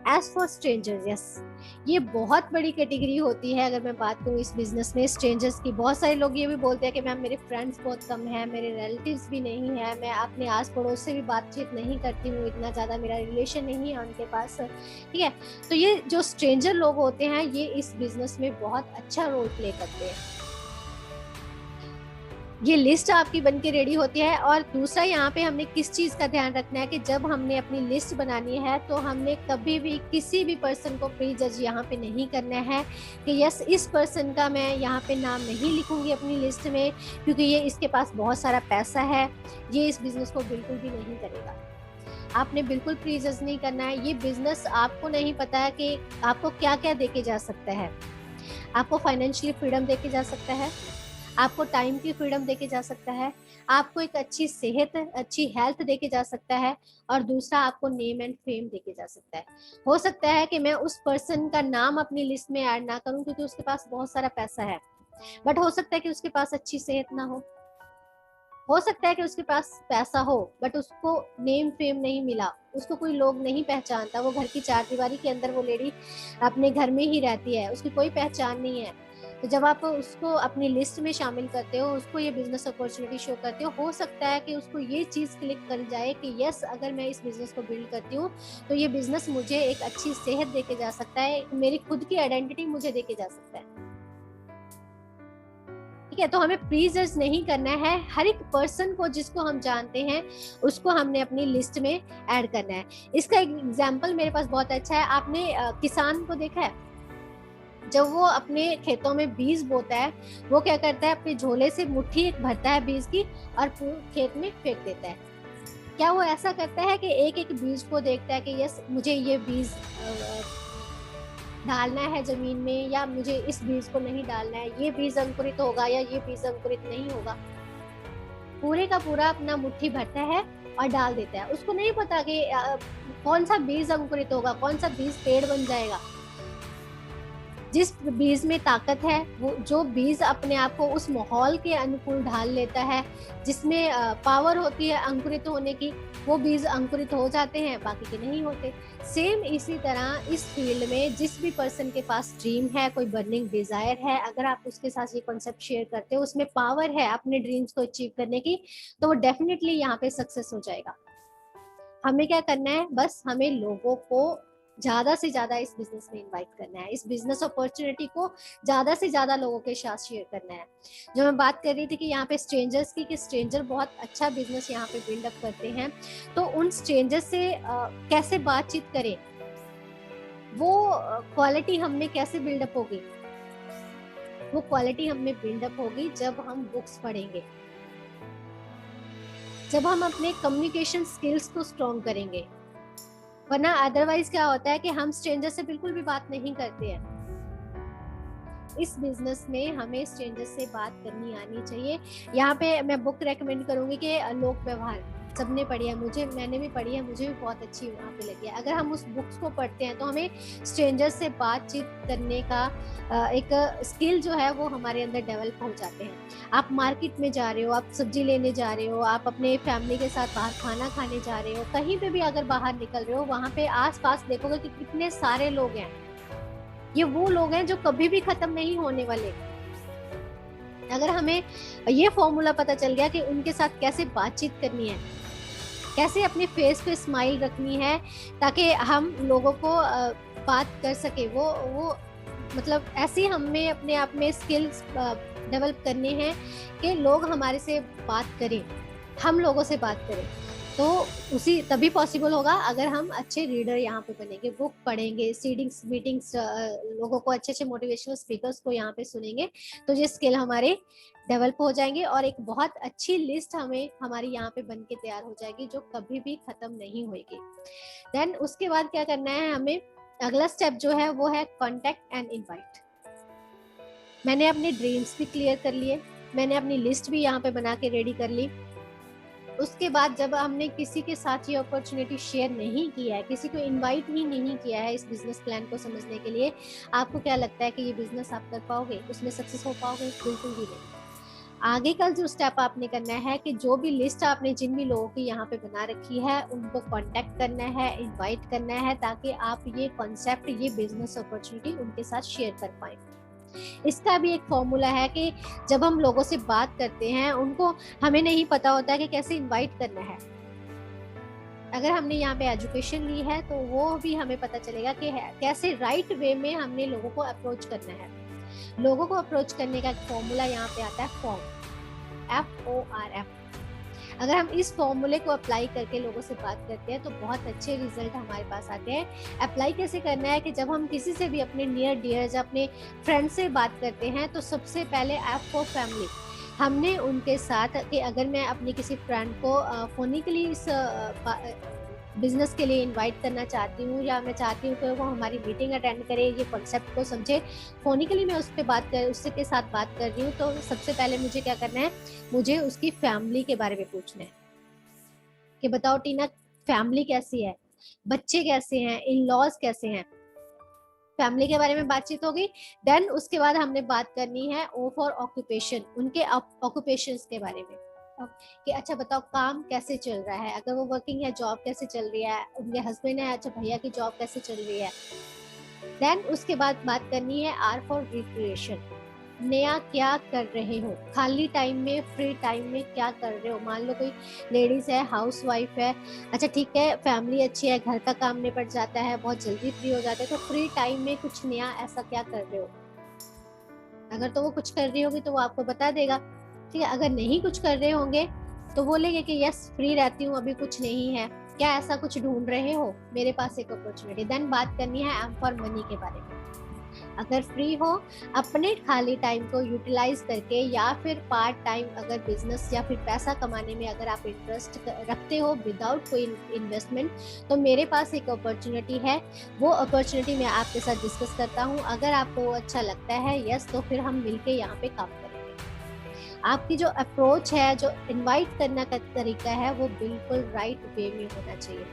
एस फॉर स्ट्रेंजर्स, यस, ये बहुत बड़ी कैटेगरी होती है। अगर मैं बात करूँ इस बिजनेस में स्ट्रेंजर्स की, बहुत सारे लोग ये भी बोलते हैं कि मैम मेरे फ्रेंड्स बहुत कम हैं, मेरे रिलेटिव्स भी नहीं है, मैं अपने आस पड़ोस से भी बातचीत नहीं करती हूँ, इतना ज़्यादा मेरा रिलेशन नहीं है उनके पास। ठीक है, तो ये जो स्ट्रेंजर लोग होते हैं ये इस बिजनेस में बहुत अच्छा रोल प्ले करते हैं। ये लिस्ट आपकी बन के रेडी होती है। और दूसरा यहाँ पे हमने किस चीज़ का ध्यान रखना है कि जब हमने अपनी लिस्ट बनानी है तो हमने कभी भी किसी भी पर्सन को प्री जज यहाँ पे नहीं करना है कि यस इस पर्सन का मैं यहाँ पे नाम नहीं लिखूंगी अपनी लिस्ट में क्योंकि ये इसके पास बहुत सारा पैसा है, ये इस बिजनेस को बिल्कुल भी नहीं करेगा। आपने बिल्कुल प्री जज नहीं करना है। ये बिजनेस आपको नहीं पता है कि आपको क्या क्या देके जा सकता है। आपको फाइनेंशियली फ्रीडम देके जा सकता है, आपको टाइम की फ्रीडम देके जा सकता है, आपको एक अच्छी सेहत, अच्छी हेल्थ देके जा सकता है, और दूसरा आपको नेम एंड फेम देके जा सकता है। हो सकता है कि मैं उस पर्सन का नाम अपनी लिस्ट में ऐड ना करूं क्योंकि उसके पास बहुत सारा पैसा है, बट हो सकता है कि उसके पास अच्छी सेहत ना हो सकता है कि उसके पास पैसा हो बट उसको नेम फेम नहीं मिला, उसको कोई लोग नहीं पहचानता, वो घर की चार दीवारी के अंदर वो लेडी अपने घर में ही रहती है, उसकी कोई पहचान नहीं है। तो जब आप उसको अपनी लिस्ट में शामिल करते हो, उसको ये बिजनेस अपॉर्चुनिटी शो करते हो सकता है कि उसको ये चीज़ क्लिक कर जाए कि यस अगर मैं इस बिजनेस को बिल्ड करती हूँ तो ये बिजनेस मुझे एक अच्छी सेहत देके जा सकता है, मेरी खुद की आइडेंटिटी मुझे देके जा सकता है। ठीक है, तो हमें प्री जज नहीं करना है। हर एक पर्सन को जिसको हम जानते हैं उसको हमने अपनी लिस्ट में ऐड करना है। इसका एक एग्जाम्पल मेरे पास बहुत अच्छा है। आपने किसान को देखा है, जब वो अपने खेतों में बीज बोता है वो क्या करता है, अपने झोले से मुट्ठी एक भरता है बीज की और खेत में फेंक देता है। क्या वो ऐसा करता है कि एक एक बीज को देखता है कि यस मुझे ये बीज डालना है जमीन में या मुझे इस बीज को नहीं डालना है, ये बीज अंकुरित होगा या ये बीज अंकुरित नहीं होगा। पूरे का पूरा अपना मुट्ठी भरता है और डाल देता है। उसको नहीं पता कि कौन सा बीज अंकुरित होगा, कौन सा बीज पेड़ बन जाएगा। जिस बीज में ताकत है, वो जो बीज अपने आप को उस माहौल के अनुकूल ढाल लेता है, जिसमें पावर होती है अंकुरित होने की, वो बीज अंकुरित हो जाते हैं, बाकी के नहीं होते। सेम इसी तरह इस फील्ड में जिस भी पर्सन के पास ड्रीम है, कोई बर्निंग डिजायर है, अगर आप उसके साथ ये कॉन्सेप्ट शेयर करते हो, उसमें पावर है अपने ड्रीम्स को अचीव करने की, तो वो डेफिनेटली यहाँ पे सक्सेस हो जाएगा। हमें क्या करना है, बस हमें लोगों को ज्यादा से ज्यादा इस बिजनेस में इनवाइट करना है, इस बिजनेस अपॉर्चुनिटी को ज्यादा से ज्यादा लोगों के साथ शेयर करना है। जो मैं बात कर रही थी कि यहाँ पे स्ट्रेंजर्स की, कि स्ट्रेंजर बहुत अच्छा बिजनेस यहाँ पे बिल्डअप करते हैं, तो उन स्ट्रेंजर्स से कैसे बातचीत करें, वो क्वालिटी हम में कैसे बिल्डअप होगी, वो क्वालिटी हम में बिल्डअप होगी जब हम बुक्स पढ़ेंगे, जब हम अपने कम्युनिकेशन स्किल्स को स्ट्रॉन्ग करेंगे। वरना अदरवाइज क्या होता है कि हम स्ट्रेंजर से बिल्कुल भी बात नहीं करते हैं। इस बिजनेस में हमें स्ट्रेंजर से बात करनी आनी चाहिए। यहाँ पे मैं बुक रेकमेंड करूंगी कि लोक व्यवहार, सबने पढ़ी है, मैंने भी पढ़ी है, मुझे भी बहुत अच्छी वहाँ पे लगी है। अगर हम उस बुक्स को पढ़ते हैं तो हमें स्ट्रेंजर से बातचीत करने का एक स्किल जो है वो हमारे अंदर डेवलप हो जाते हैं। आप मार्केट में जा रहे हो, आप सब्जी लेने जा रहे हो, आप अपने फैमिली के साथ बाहर खाना खाने जा रहे हो, कहीं पे भी अगर बाहर निकल रहे हो, वहाँ पे आस पास देखोगे कि कितने सारे लोग हैं। ये वो लोग हैं जो कभी भी खत्म नहीं होने वाले। अगर हमें ये फॉर्मूला पता चल गया कि उनके साथ कैसे बातचीत करनी है, कैसे अपने फेस पे स्माइल रखनी है, ताकि हम लोगों को बात कर सके, वो मतलब ऐसे हमें अपने आप में स्किल्स डेवलप करने हैं कि लोग हमारे से बात करें, हम लोगों से बात करें। तो उसी तभी पॉसिबल होगा अगर हम अच्छे रीडर यहाँ पे बनेंगे, बुक पढ़ेंगे, सीडिंग्स मीटिंग्स, लोगों को अच्छे अच्छे मोटिवेशनल स्पीकर्स को यहाँ पे सुनेंगे, तो ये स्किल हमारे डेवलप हो जाएंगे और एक बहुत अच्छी लिस्ट हमारी यहाँ पे बन के तैयार हो जाएगी जो कभी भी खत्म नहीं होगी। देन उसके बाद क्या करना है, हमें अगला स्टेप जो है वो है कॉन्टेक्ट एंड इनवाइट। मैंने अपने ड्रीम्स भी क्लियर कर लिए, मैंने अपनी लिस्ट भी यहाँ पे बना के रेडी कर ली। उसके बाद जब हमने किसी के साथ ये अपॉर्चुनिटी शेयर नहीं किया है, किसी को इनवाइट ही नहीं किया है इस बिजनेस प्लान को समझने के लिए, आपको क्या लगता है कि ये बिजनेस आप कर पाओगे, उसमें सक्सेस हो पाओगे? बिल्कुल भी नहीं। आगे का जो स्टेप आपने करना है कि जो भी लिस्ट आपने जिन भी लोगों की यहाँ पे बना रखी है उनको कांटेक्ट करना है, इनवाइट करना है, ताकि आप ये कॉन्सेप्ट, ये बिजनेस अपॉर्चुनिटी उनके साथ शेयर कर पाए। इसका भी एक फॉर्मूला है कि जब हम लोगों से बात करते हैं, उनको हमें नहीं पता होता है कि कैसे इनवाइट करना है। अगर हमने यहाँ पे एजुकेशन ली है तो वो भी हमें पता चलेगा कि कैसे राइट वे में हमने लोगों को अप्रोच करना है। लोगों को अप्रोच करने का एक फॉर्मूला यहाँ पे आता है फॉर्म। FORF। अगर हम इस फॉर्मूले को अप्लाई करके लोगों से बात करते हैं तो बहुत अच्छे रिजल्ट हमारे पास आते हैं। अप्लाई कैसे करना है कि जब हम किसी से भी अपने नियर डियर या अपने फ्रेंड से बात करते हैं तो सबसे पहले F फॉर फैमिली। हमने उनके साथ कि अगर मैं अपनी किसी फ्रेंड को फोनिकली इस बिजनेस के लिए इनवाइट करना चाहती हूँ या मैं चाहती हूँ कि वो हमारी मीटिंग अटेंड करे, ये कॉन्सेप्ट को समझे, फोनिकली मैं उससे के साथ बात कर रही हूँ, तो सबसे पहले मुझे क्या करना है, मुझे उसकी फैमिली के बारे में पूछना है कि बताओ टीना, फैमिली कैसी है, बच्चे कैसे हैं, इन लॉज कैसे हैं। फैमिली के बारे में बातचीत होगी। देन उसके बाद हमने बात करनी है O फॉर ऑक्यूपेशन, उनके ऑक्यूपेशंस के बारे में कि अच्छा बताओ काम कैसे चल रहा है, अगर वो वर्किंग है जॉब कैसे चल रही है, उनके हस्बैंड है, अच्छा भैया की जॉब कैसे चल रही है। देन उसके बाद बात करनी है R फॉर रिक्रिएशन, नया क्या कर रहे हो, खाली टाइम में, फ्री टाइम में क्या कर रहे हो। मान लो कोई लेडीज है, हाउस वाइफ है, अच्छा ठीक है, फैमिली अच्छी है, घर का काम निपट जाता है, बहुत जल्दी फ्री हो जाते हैं, तो फ्री टाइम में कुछ नया ऐसा क्या कर रहे हो। अगर तो वो कुछ कर रही होगी तो वो आपको बता देगा, ठीक है। अगर नहीं कुछ कर रहे होंगे तो बोलेंगे कि यस फ्री रहती हूँ, अभी कुछ नहीं है, क्या ऐसा कुछ ढूंढ रहे हो, मेरे पास एक अपॉर्चुनिटी। देन बात करनी है M फॉर मनी के बारे में। अगर फ्री हो, अपने खाली टाइम को यूटिलाइज करके या फिर पार्ट टाइम अगर बिजनेस या फिर पैसा कमाने में अगर आप इंटरेस्ट रखते हो विदाउट कोई इन्वेस्टमेंट, तो मेरे पास एक अपॉर्चुनिटी है, वो अपॉर्चुनिटी मैं आपके साथ डिस्कस करता हूँ। अगर आपको वो अच्छा लगता है यस, तो फिर हम मिलके यहाँ पे काम करेंगे। आपकी जो अप्रोच है, जो इनवाइट करने का तरीका है, वो बिल्कुल राइट वे में होना चाहिए।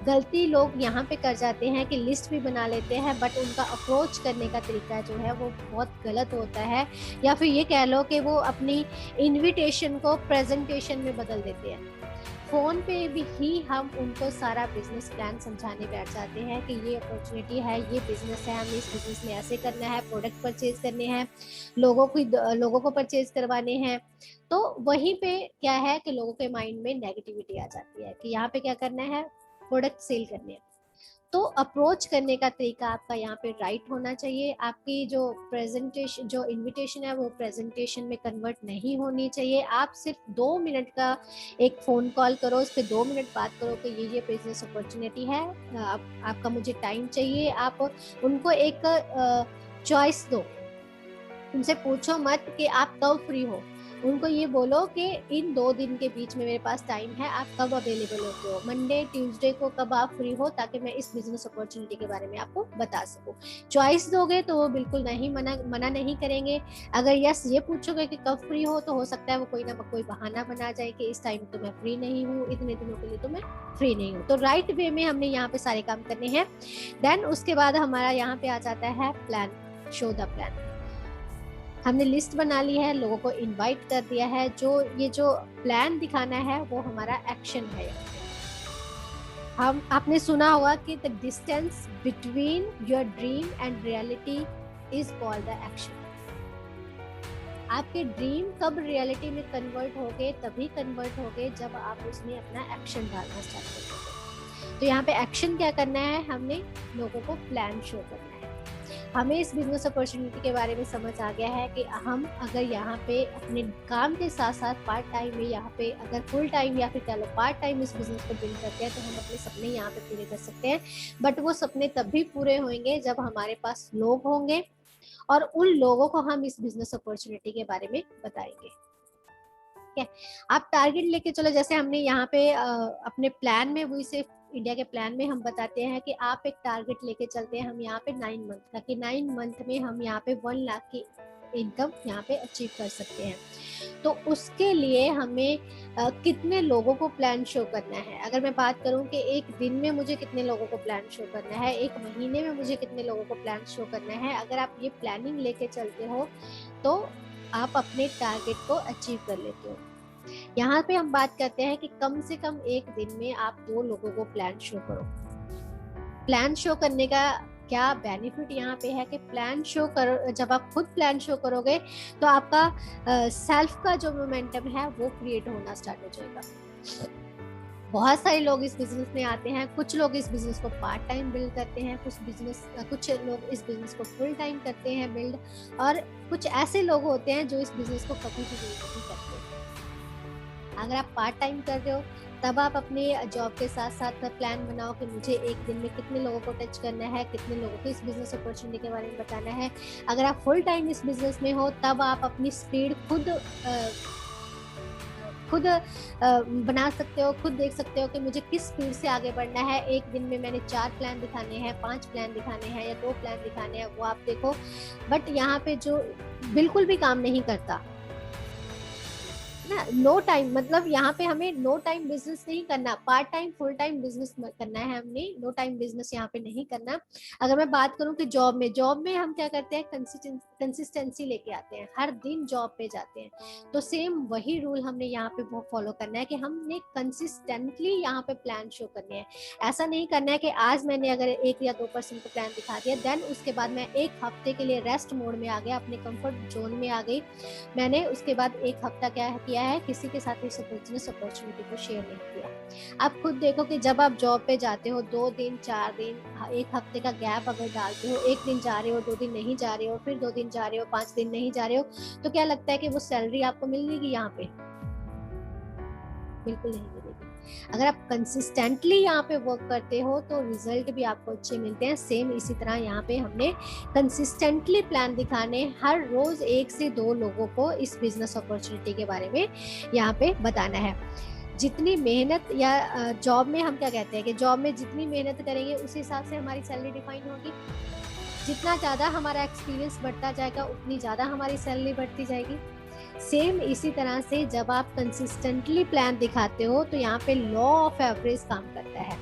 गलती लोग यहाँ पे कर जाते हैं कि लिस्ट भी बना लेते हैं, बट उनका अप्रोच करने का तरीका जो है वो बहुत गलत होता है, या फिर ये कह लो कि वो अपनी इनविटेशन को प्रेजेंटेशन में बदल देते हैं। फोन पे भी ही हम उनको सारा बिजनेस प्लान समझाने बैठ जाते हैं कि ये अपॉर्चुनिटी है, ये बिजनेस है, हमें इस बिजनेस में ऐसे करना है, प्रोडक्ट परचेज करने हैं, लोगों को परचेज करवाने हैं। तो वहीं पे क्या है कि लोगों के माइंड में नेगेटिविटी आ जाती है कि यहाँ पे क्या करना है, प्रोडक्ट सेल करने हैं। तो अप्रोच करने का तरीका आपका यहाँ पे राइट होना चाहिए। आपकी जो प्रेजेंटेशन, जो इनविटेशन है, वो प्रेजेंटेशन में कन्वर्ट नहीं होनी चाहिए। आप सिर्फ 2 मिनट का एक फ़ोन कॉल करो, उस पर 2 मिनट बात करो कि ये बिजनेस अपॉर्चुनिटी है, आपका मुझे टाइम चाहिए। आप उनको एक चॉइस दो, उनसे पूछो मत कि आप कब फ्री हो, उनको ये बोलो कि इन 2 दिन के बीच में मेरे पास टाइम है, आप कब अवेलेबल होते हो, मंडे ट्यूसडे को कब आप फ्री हो, ताकि मैं इस बिजनेस अपॉर्चुनिटी के बारे में आपको बता सकूं। चॉइस दोगे तो वो बिल्कुल नहीं मना नहीं करेंगे। अगर यस ये पूछोगे कि कब फ्री हो, तो हो सकता है वो कोई ना कोई बहाना बना जाए कि इस टाइम तो मैं फ्री नहीं हूँ, इतने दिनों के लिए तो मैं फ्री नहीं हूँ। तो राइट वे में हमने यहाँ पे सारे काम करने हैं। देन उसके बाद हमारा यहाँ पे आ जाता है प्लान, शो द प्लान। हमने लिस्ट बना ली है, लोगों को इनवाइट कर दिया है, ये जो प्लान दिखाना है वो हमारा एक्शन है। आपने सुना होगा कि the distance between your dream and reality is called the action. आपके ड्रीम कब रियलिटी में कन्वर्ट होगे, तभी कन्वर्ट होगे जब आप उसमें अपना एक्शन डालना स्टार्ट करोगे। तो यहाँ पे एक्शन क्या करना है, हमने लोगों को प्लान शो करना है। हमें इस बिजनेस अपॉर्चुनिटी के बारे में समझ आ गया है कि हम अगर यहाँ पे अपने काम के साथ साथ पार्ट टाइम में, यहाँ पे अगर फुल टाइम या फिर कह लो पार्ट टाइम इस बिजनेस को बिल्ड करते हैं, तो हम अपने सपने यहाँ पे पूरे कर सकते हैं। बट वो सपने तभी पूरे होंगे जब हमारे पास लोग होंगे और उन लोगों को हम इस बिजनेस अपॉर्चुनिटी के बारे में बताएंगे। ठीक है, आप टारगेट लेके चलो। जैसे हमने यहाँ पे अपने प्लान में, वही से इंडिया के प्लान में हम बताते हैं कि आप एक टारगेट लेके चलते हैं हम यहाँ पे 9 मंथ का, कि 9 मंथ में हम यहाँ पे 1 लाख की इनकम यहाँ पे अचीव कर सकते हैं। तो उसके लिए हमें कितने लोगों को प्लान शो करना है। अगर मैं बात करूं कि एक दिन में मुझे कितने लोगों को प्लान शो करना है, एक महीने में मुझे कितने लोगों को प्लान शो करना है, अगर आप ये प्लानिंग लेके चलते हो तो आप अपने टारगेट को अचीव कर लेते हो। यहाँ पे हम बात करते हैं कि कम से कम एक दिन में आप 2 लोगों को प्लान शो करो। प्लान शो करने का क्या बेनिफिट यहाँ पे है कि प्लान शो करो, जब आप खुद प्लान शो करोगे तो आपका सेल्फ का जो मोमेंटम है वो क्रिएट होना स्टार्ट हो जाएगा। बहुत सारे लोग इस बिजनेस में आते हैं, कुछ लोग इस बिजनेस को पार्ट टाइम बिल्ड करते हैं, कुछ लोग इस बिजनेस को फुल टाइम करते हैं बिल्ड, और कुछ ऐसे लोग होते हैं जो इस बिजनेस को कभी भी बिल्ड नहीं करते। अगर आप पार्ट टाइम कर रहे हो तब आप अपने जॉब के साथ साथ प्लान बनाओ कि मुझे एक दिन में कितने लोगों को टच करना है, कितने लोगों को इस बिजनेस अपॉर्चुनिटी के बारे में बताना है। अगर आप फुल टाइम इस बिजनेस में हो तब आप अपनी स्पीड खुद बना सकते हो, खुद देख सकते हो कि मुझे किस स्पीड से आगे बढ़ना है। एक दिन में मैंने 4 प्लान दिखाने हैं, 5 प्लान दिखाने हैं या 2 प्लान दिखाने हैं, वो आप देखो। बट यहाँ पे जो बिल्कुल भी काम नहीं करता ना, नो टाइम, मतलब यहाँ पे हमें नो टाइम बिजनेस नहीं करना, part time full time business करना है हमने, नो टाइम बिजनेस यहाँ पे नहीं करना। अगर मैं बात करूँ कि जॉब में हम क्या करते हैं, कंसिस्टेंसी लेके आते हैं, हर दिन जॉब पे जाते हैं, तो सेम वही रूल हमने यहाँ पे वो फॉलो करना है कि हमने कंसिस्टेंटली यहाँ पे प्लान शो करने हैं। ऐसा नहीं करना है कि आज मैंने अगर 1 या 2% को प्लान दिखा दिया, देन उसके बाद मैं एक हफ्ते के लिए रेस्ट मोड में आ गया, अपने कंफर्ट जोन में आ गई, मैंने उसके बाद एक हफ्ता क्या किया है, किसी के साथ इस बिजनेस अपॉर्चुनिटी को शेयर नहीं किया। आप खुद देखो कि जब आप जॉब पे जाते हो 2 दिन 4 दिन, एक हफ्ते का गैप अगर डालते हो, 1 दिन जा रहे हो, 2 दिन नहीं जा रहे हो, फिर 2 दिन जा रहे हो, 5 दिन नहीं जा रहे हो, तो क्या लगता है कि वो सैलरी आपको मिलेगी यहाँ पे? बिल्कुल नहीं मिलेगी। अगर आप कंसिस्टेंटली यहाँ पे वर्क करते हो तो रिजल्ट भी आपको अच्छे मिलते हैं। सेम इसी तरह यहाँ पे हमने कंसिस्टेंटली प्लान दिखाने, हर रोज 1 से 2 लोगों को इस बिजनेस अपॉर्चुनिटी के बारे में यहाँ पे बताना है। जितनी मेहनत, या जॉब में हम क्या कहते हैं कि जॉब में जितनी मेहनत करेंगे उस हिसाब से हमारी सैलरी डिफाइन होगी। जितना ज़्यादा हमारा एक्सपीरियंस बढ़ता जाएगा उतनी ज़्यादा हमारी सैलरी बढ़ती जाएगी। सेम इसी तरह से जब आप कंसिस्टेंटली प्लान दिखाते हो तो यहाँ पे लॉ ऑफ एवरेज काम करता है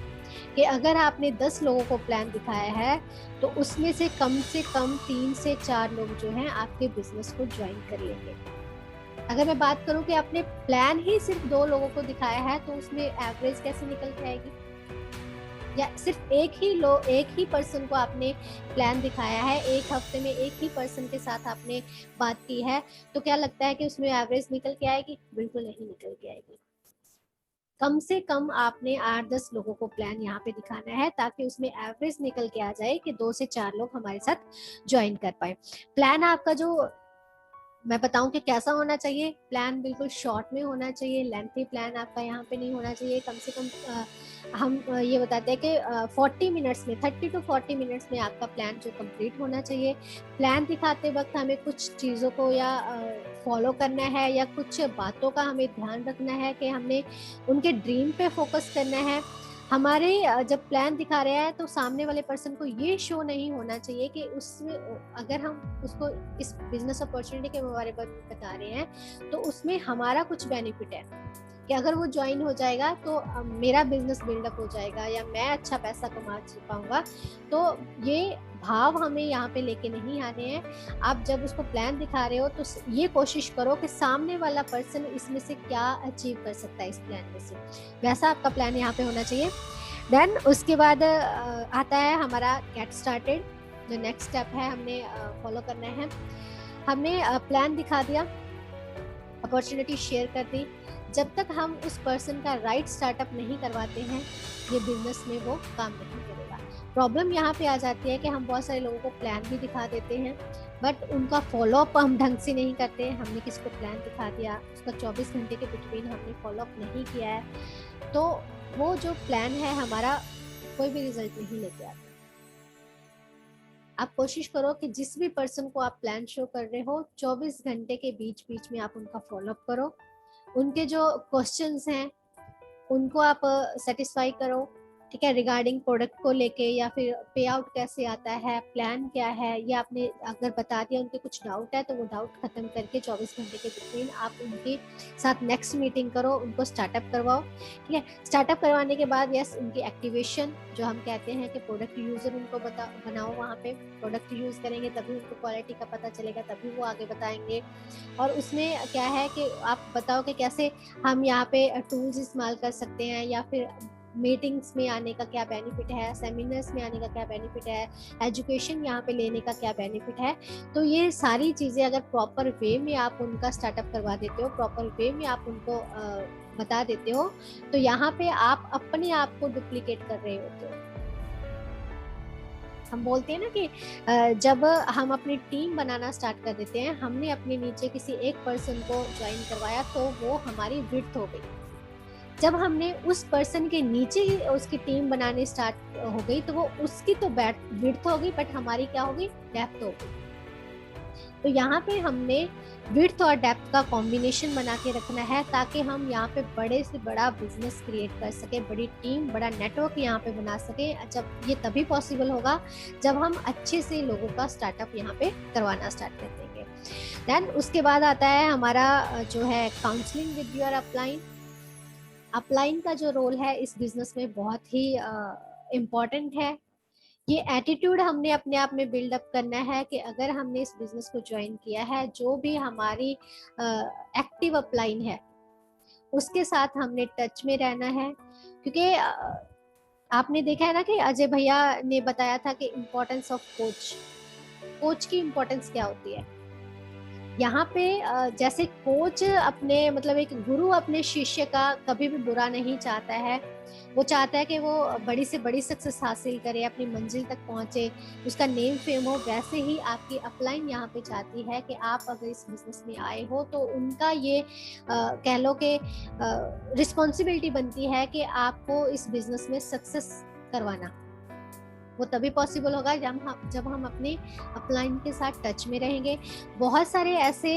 कि अगर आपने 10 लोगों को प्लान दिखाया है तो उसमें से कम 3 से 4 लोग जो हैं आपके बिजनेस को ज्वाइन कर लेंगे। अगर मैं बात करूं कि आपने प्लान ही सिर्फ 2 लोगों को दिखाया है तो उसमें एवरेज कैसे निकल के आएगी? या सिर्फ एक ही पर्सन को आपने प्लान दिखाया है, एक हफ्ते में एक ही पर्सन के साथ आपने बात की है, तो क्या लगता है कि उसमें एवरेज निकल के आएगी? बिल्कुल नहीं निकल के आएगी। कम से कम आपने 8-10 लोगों को प्लान यहाँ पे दिखाना है ताकि उसमें एवरेज निकल के आ जाए कि 2 से 4 लोग हमारे साथ ज्वाइन कर पाए। प्लान आपका जो मैं बताऊं कि कैसा होना चाहिए, प्लान बिल्कुल शॉर्ट में होना चाहिए, लेंथी प्लान आपका यहाँ पे नहीं होना चाहिए। कम से कम हम ये बताते हैं कि 40 मिनट्स में, 30 to 40 मिनट्स में आपका प्लान जो कंप्लीट होना चाहिए। प्लान दिखाते वक्त हमें कुछ चीज़ों को या फॉलो करना है या कुछ बातों का हमें ध्यान रखना है कि हमने उनके ड्रीम पे फोकस करना है। हमारे जब प्लान दिखा रहे हैं तो सामने वाले पर्सन को ये शो नहीं होना चाहिए कि उसमें, अगर हम उसको इस बिजनेस अपॉर्चुनिटी के बारे में बता रहे हैं तो उसमें हमारा कुछ बेनिफिट है कि अगर वो ज्वाइन हो जाएगा तो मेरा बिजनेस बिल्डअप हो जाएगा या मैं अच्छा पैसा कमा पाऊंगा। तो ये भाव हमें यहाँ पे लेके नहीं आने हैं। आप जब उसको प्लान दिखा रहे हो तो ये कोशिश करो कि सामने वाला पर्सन इसमें से क्या अचीव कर सकता है इस प्लान में से, वैसा आपका प्लान यहाँ पे होना चाहिए। देन उसके बाद आता है हमारा गेट स्टार्टेड। जो नेक्स्ट स्टेप है हमने फॉलो करना है। हमने प्लान दिखा दिया, अपॉर्चुनिटी शेयर कर दी, जब तक हम उस पर्सन का राइट स्टार्टअप नहीं करवाते हैं ये बिजनेस में वो काम नहीं करेगा। प्रॉब्लम यहाँ पे आ जाती है कि हम बहुत सारे लोगों को प्लान भी दिखा देते हैं बट उनका फॉलोअप हम ढंग से नहीं करते हैं। हमने किसी को प्लान दिखा दिया, उसका 24 घंटे के बिटवीन हमने फॉलोअप नहीं किया है तो वो जो प्लान है हमारा कोई भी रिजल्ट नहीं लेके आता। आप कोशिश करो कि जिस भी पर्सन को आप प्लान शो कर रहे हो 24 घंटे के बीच बीच में आप उनका फॉलोअप करो, उनके जो क्वेश्चंस हैं उनको आप सेटिस्फाई करो, ठीक है, रिगार्डिंग प्रोडक्ट को लेके या फिर पे आउट कैसे आता है, प्लान क्या है, ये आपने अगर बता दिया, उनके कुछ डाउट है तो वो डाउट खत्म करके 24 घंटे के बिटवीन आप उनके साथ नेक्स्ट मीटिंग करो, उनको स्टार्टअप करवाओ, ठीक है। स्टार्टअप करवाने के बाद यस उनकी एक्टिवेशन जो हम कहते हैं कि प्रोडक्ट यूजर उनको बनाओ, वहाँ पे प्रोडक्ट यूज करेंगे तभी उनको क्वालिटी का पता चलेगा, तभी वो आगे बताएंगे। और उसमें क्या है कि आप बताओ कि कैसे हम यहाँ पे टूल्स इस्तेमाल कर सकते हैं या फिर मीटिंग्स में आने का क्या बेनिफिट है, सेमिनार्स में आने का क्या बेनिफिट है, एजुकेशन यहाँ पे लेने का क्या बेनिफिट है। तो ये सारी चीज़ें अगर प्रॉपर वे में आप उनका स्टार्टअप करवा देते हो, प्रॉपर वे में आप उनको बता देते हो, तो यहाँ पे आप अपने आप को डुप्लीकेट कर रहे होते हो। हम बोलते हैं ना कि जब हम अपनी टीम बनाना स्टार्ट कर देते हैं, हमने अपने नीचे किसी एक पर्सन को ज्वाइन करवाया तो वो हमारी विड्थ हो गई। जब हमने उस पर्सन के नीचे उसकी टीम बनाने स्टार्ट हो गई तो वो उसकी तो विड्थ हो गई, बट हमारी क्या होगी, डेप्थ हो गई। तो यहाँ पे हमने विड्थ और डेप्थ का कॉम्बिनेशन बना के रखना है, ताकि हम यहाँ पे बड़े से बड़ा बिजनेस क्रिएट कर सके, बड़ी टीम, बड़ा नेटवर्क यहाँ पे बना सके। जब ये तभी पॉसिबल होगा जब हम अच्छे से लोगों का स्टार्टअप यहाँ पे करवाना स्टार्ट कर देंगे। देन उसके बाद आता है हमारा जो है counselling with your upline. Upline का जो रोल है इस बिजनेस में बहुत ही इम्पोर्टेंट है। ये एटीट्यूड हमने अपने आप में बिल्डअप करना है कि अगर हमने इस बिजनेस को ज्वाइन किया है, जो भी हमारी एक्टिव अपलाइन है उसके साथ हमने टच में रहना है। क्योंकि आपने देखा है ना कि अजय भैया ने बताया था कि इम्पोर्टेंस ऑफ कोच, कोच की इम्पोर्टेंस क्या होती है। यहाँ पे जैसे कोच अपने मतलब एक गुरु अपने शिष्य का कभी भी बुरा नहीं चाहता है, वो चाहता है कि वो बड़ी से बड़ी सक्सेस हासिल करे, अपनी मंजिल तक पहुंचे, उसका नेम फेम हो। वैसे ही आपकी अपलाइन यहाँ पे चाहती है कि आप अगर इस बिजनेस में आए हो तो उनका ये कह लो कि रिस्पॉन्सिबिलिटी बनती है कि आपको इस बिजनेस में सक्सेस करवाना। वो तभी पॉसिबल होगा जब हम अपने अपलाइन के साथ टच में रहेंगे। बहुत सारे ऐसे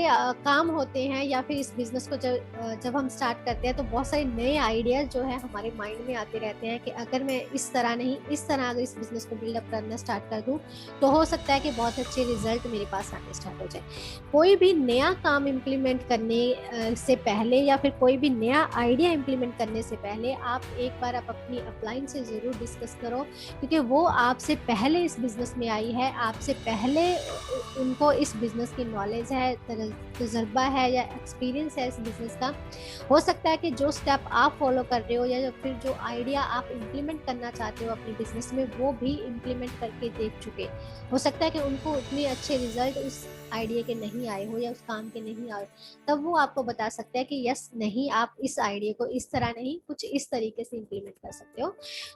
काम होते हैं, या फिर इस बिजनेस को जब हम स्टार्ट करते हैं तो बहुत सारे नए आइडियाज जो है हमारे माइंड में आते रहते हैं कि अगर मैं इस तरह नहीं, इस तरह अगर इस बिजनेस को बिल्डअप करना स्टार्ट कर दूं तो हो सकता है कि बहुत अच्छे रिजल्ट मेरे पास आने स्टार्ट हो जाए। कोई भी नया काम इम्प्लीमेंट करने से पहले, या फिर कोई भी नया आइडिया इम्प्लीमेंट करने से पहले आप एक बार अपनी अपलाइन से ज़रूर डिस्कस करो, क्योंकि वो आपसे पहले इस बिजनेस में आई है, आपसे पहले उनको इस बिजनेस की नॉलेज है, तजर्बा है या एक्सपीरियंस है इस बिजनेस का। हो सकता है कि जो स्टेप आप फॉलो कर रहे हो या फिर जो आइडिया आप इम्प्लीमेंट करना चाहते हो अपने बिजनेस में, वो भी इम्प्लीमेंट करके देख चुके। हो सकता है कि उनको उतने अच्छे रिजल्ट उस आइडिया के नहीं आए हो या उस काम के नहीं आए, तब वो आपको बता सकते हैं कि यस नहीं, आप इस आइडिया को इस तरह नहीं, कुछ इस तरीके से इम्प्लीमेंट कर सकते हो।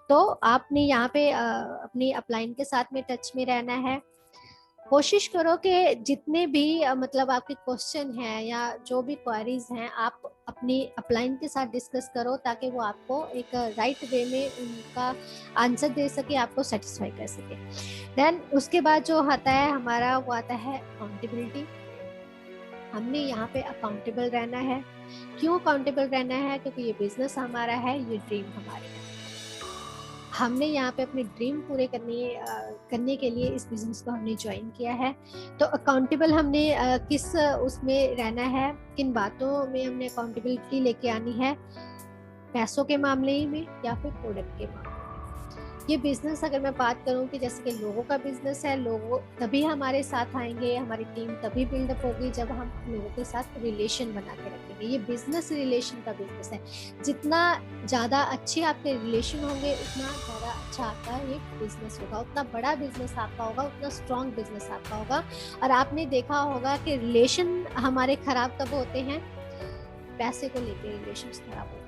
तो आपने यहाँ पे अपनी अपलाइन के साथ में टच में रहना है। कोशिश करो कि जितने भी मतलब आपके क्वेश्चन हैं या जो भी क्वेरीज हैं आप अपनी अपलाइन के साथ डिस्कस करो, ताकि वो आपको एक राइट वे में उनका आंसर दे सके, आपको सेटिस्फाई कर सके। देन उसके बाद जो आता है हमारा, वो आता है अकाउंटेबिलिटी। हमने यहाँ पे अकाउंटेबल रहना है। क्यों अकाउंटेबल रहना है? क्योंकि ये बिजनेस हमारा है, ये ड्रीम हमारी है। हमने यहाँ पे अपने ड्रीम पूरे करने के लिए इस बिजनेस को हमने ज्वाइन किया है। तो अकाउंटेबल हमने किस उसमें रहना है, किन बातों में हमने अकाउंटेबिलिटी लेके आनी है, पैसों के मामले में या फिर प्रोडक्ट के मामले में। ये बिजनेस अगर मैं बात करूं कि जैसे कि लोगों का बिजनेस है, लोग तभी हमारे साथ आएंगे, हमारी टीम तभी बिल्डअप होगी जब हम लोगों के साथ रिलेशन बना के रखेंगे। ये बिजनेस रिलेशन का बिजनेस है। जितना ज़्यादा अच्छे आपके रिलेशन होंगे उतना ज़्यादा अच्छा आपका ये बिजनेस होगा, उतना बड़ा बिजनेस आपका होगा, उतना स्ट्रॉन्ग बिजनेस आपका होगा। और आपने देखा होगा कि रिलेशन हमारे खराब कब होते हैं? पैसे को लेके रिलेशन खराब होते हैं।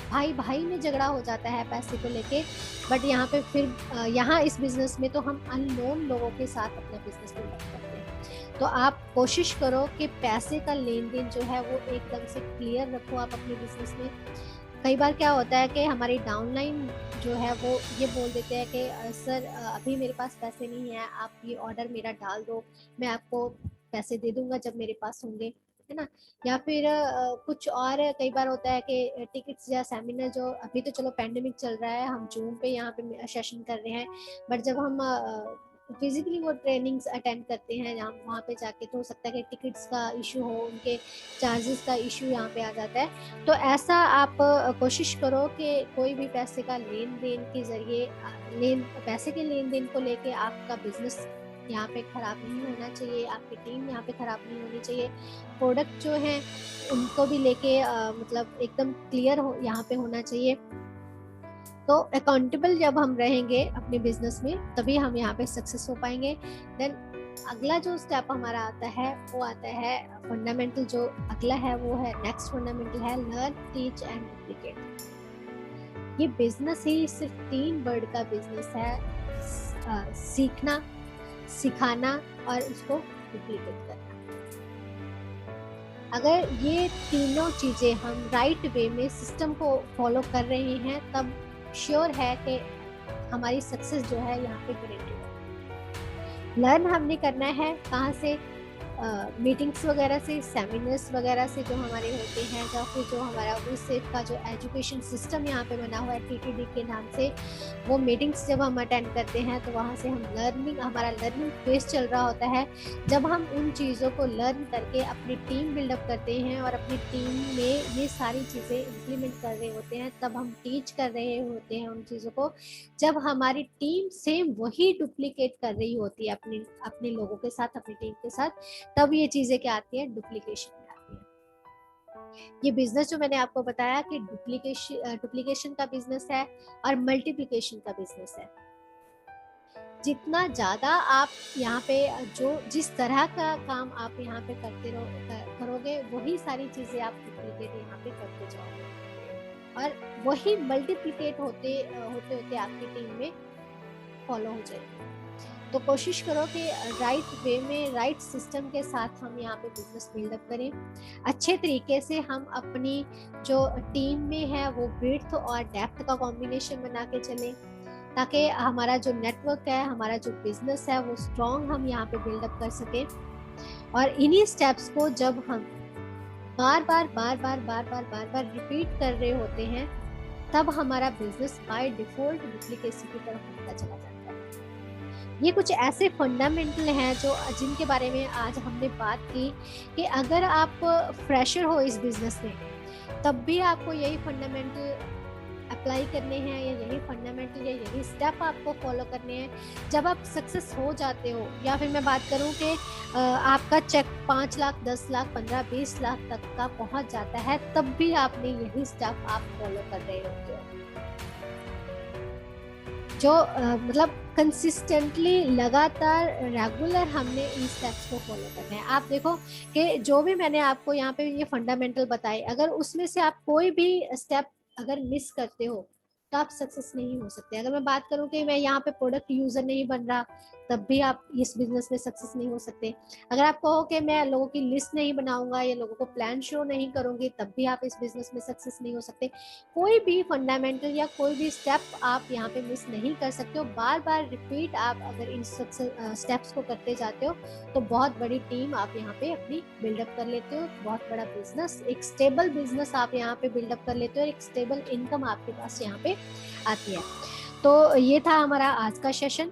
भाई भाई में झगड़ा हो जाता है पैसे को लेके, बट यहाँ पे फिर यहाँ इस बिजनेस में तो हम अननोन लोगों के साथ अपना बिजनेस बिल्डअप करते हैं। तो आप कोशिश करो कि पैसे का लेन देन जो है वो एकदम से क्लियर रखो आप अपने बिजनेस में। कई बार क्या होता है कि हमारी डाउनलाइन जो है वो ये बोल देते हैं कि सर अभी मेरे पास पैसे नहीं है, आप ये ऑर्डर मेरा डाल दो, मैं आपको पैसे दे दूंगा जब मेरे पास होंगे, है ना। या फिर कुछ और कई बार होता है कि टिकट्स या सेमिनार, जो अभी तो चलो पैंडेमिक चल रहा है, हम जूम पे यहाँ पे सेशन कर रहे हैं, बट जब हम फिजिकली वो ट्रेनिंग्स अटेंड करते हैं जहाँ वहाँ पे जाके, तो हो सकता है कि टिकट्स का इशू हो, उनके चार्जेस का इशू यहाँ पे आ जाता है। तो ऐसा आप कोशिश करो कि कोई भी पैसे का लेन देन के जरिए पैसे के लेन देन को लेके आपका बिजनेस यहाँ पे खराब नहीं होना चाहिए, आपकी टीम यहाँ पे खराब नहीं होनी चाहिए। प्रोडक्ट जो है उनको भी लेके मतलब एकदम क्लियर हो यहाँ पे होना चाहिए। तो अकाउंटेबल जब हम रहेंगे अपने बिजनेस में तभी हम यहाँ पे सक्सेस हो पाएंगे। देन अगला जो स्टेप हमारा आता है वो आता है फंडामेंटल, जो अगला है वो है नेक्स्ट फंडामेंटल है लर्न, टीच एंड डुप्लीकेट। ये बिजनेस ही सिर्फ 3 वर्ड का बिजनेस है, सीखना, सिखाना और उसको डुप्लीकेट करना। अगर ये तीनों चीजें हम राइट वे में सिस्टम को फॉलो कर रहे हैं तब श्योर है कि हमारी सक्सेस जो है यहाँ पे गारंटी है। लर्न हमने करना है कहाँ से? मीटिंग्स वगैरह से, सेमिनार्स वगैरह से जो हमारे होते हैं, या फिर जो हमारा USAID का जो एजुकेशन सिस्टम यहाँ पे बना हुआ है TTD के नाम से, वो मीटिंग्स जब हम अटेंड करते हैं तो वहाँ से हम हमारा लर्निंग फेज चल रहा होता है। जब हम उन चीज़ों को लर्न करके अपनी टीम बिल्डअप करते हैं और अपनी टीम में ये सारी चीज़ें इम्प्लीमेंट कर रहे होते हैं, तब हम टीच कर रहे होते हैं उन चीज़ों को। जब हमारी टीम सेम वही डुप्लीकेट कर रही होती है अपने लोगों के साथ, अपनी टीम के साथ, तब ये चीजें क्या आती है? डुप्लीकेशन में आती है। ये बिजनेस जो मैंने आपको बताया कि डुप्लीकेशन का बिजनेस है और मल्टीप्लिकेशन का बिजनेस है। जितना ज्यादा आप यहाँ पे जिस तरह का काम आप यहाँ पे करोगे वही सारी चीजें आप डुप्लीकेट यहाँ पे करते जाओगे और वही मल्टीप्लिकेट होते होते आपकी टीम में फॉलो हो जाएगी। तो कोशिश करो कि राइट वे में, राइट सिस्टम के साथ हम यहाँ पे बिजनेस बिल्डअप करें। अच्छे तरीके से हम अपनी जो टीम में है वो ब्रीथ और डेप्थ का कॉम्बिनेशन बना के चलें, ताकि हमारा जो नेटवर्क है, हमारा जो बिजनेस है वो स्ट्रॉन्ग हम यहाँ पे बिल्डअप कर सकें। और इन्हीं स्टेप्स को जब हम बार बार रिपीट कर रहे होते हैं तब हमारा बिजनेस बाय डिफॉल्ट डुप्लीकेसी की तरफ बढ़ता चला जाता है। ये कुछ ऐसे फंडामेंटल हैं जो जिनके बारे में आज हमने बात की कि अगर आप फ्रेशर हो इस बिजनेस में तब भी आपको यही फंडामेंटल अप्लाई करने हैं, या यही फंडामेंटल या यही स्टेप आपको फॉलो करने हैं। जब आप सक्सेस हो जाते हो, या फिर मैं बात करूं कि आपका चेक 5 लाख, 10 लाख, 15, 20 लाख तक का पहुंच जाता है, तब भी आपने यही स्टेप आप फॉलो कर रहे होते हो। जो मतलब कंसिस्टेंटली, लगातार, रेगुलर हमने इन स्टेप्स को फॉलो करना है। आप देखो कि जो भी मैंने आपको यहाँ पे ये फंडामेंटल बताए, अगर उसमें से आप कोई भी स्टेप अगर मिस करते हो तो आप सक्सेस नहीं हो सकते। अगर मैं बात करूं कि मैं यहाँ पे प्रोडक्ट यूजर नहीं बन रहा, तब भी आप इस बिजनेस में सक्सेस नहीं हो सकते। अगर आप कहो कि मैं लोगों की लिस्ट नहीं बनाऊंगा या लोगों को प्लान शो नहीं करूंगी, तब भी आप इस बिजनेस में सक्सेस नहीं हो सकते। कोई भी फंडामेंटल या कोई भी स्टेप आप यहाँ पे मिस नहीं कर सकते हो। बार बार रिपीट आप अगर इन स्टेप्स को करते जाते हो तो बहुत बड़ी टीम आप यहाँ पे अपनी बिल्डअप कर लेते हो, बहुत बड़ा बिजनेस, एक स्टेबल बिजनेस आप यहाँ पे बिल्डअप कर लेते हो, एक स्टेबल इनकम आपके पास यहाँ पे आती है। तो ये था हमारा आज का सेशन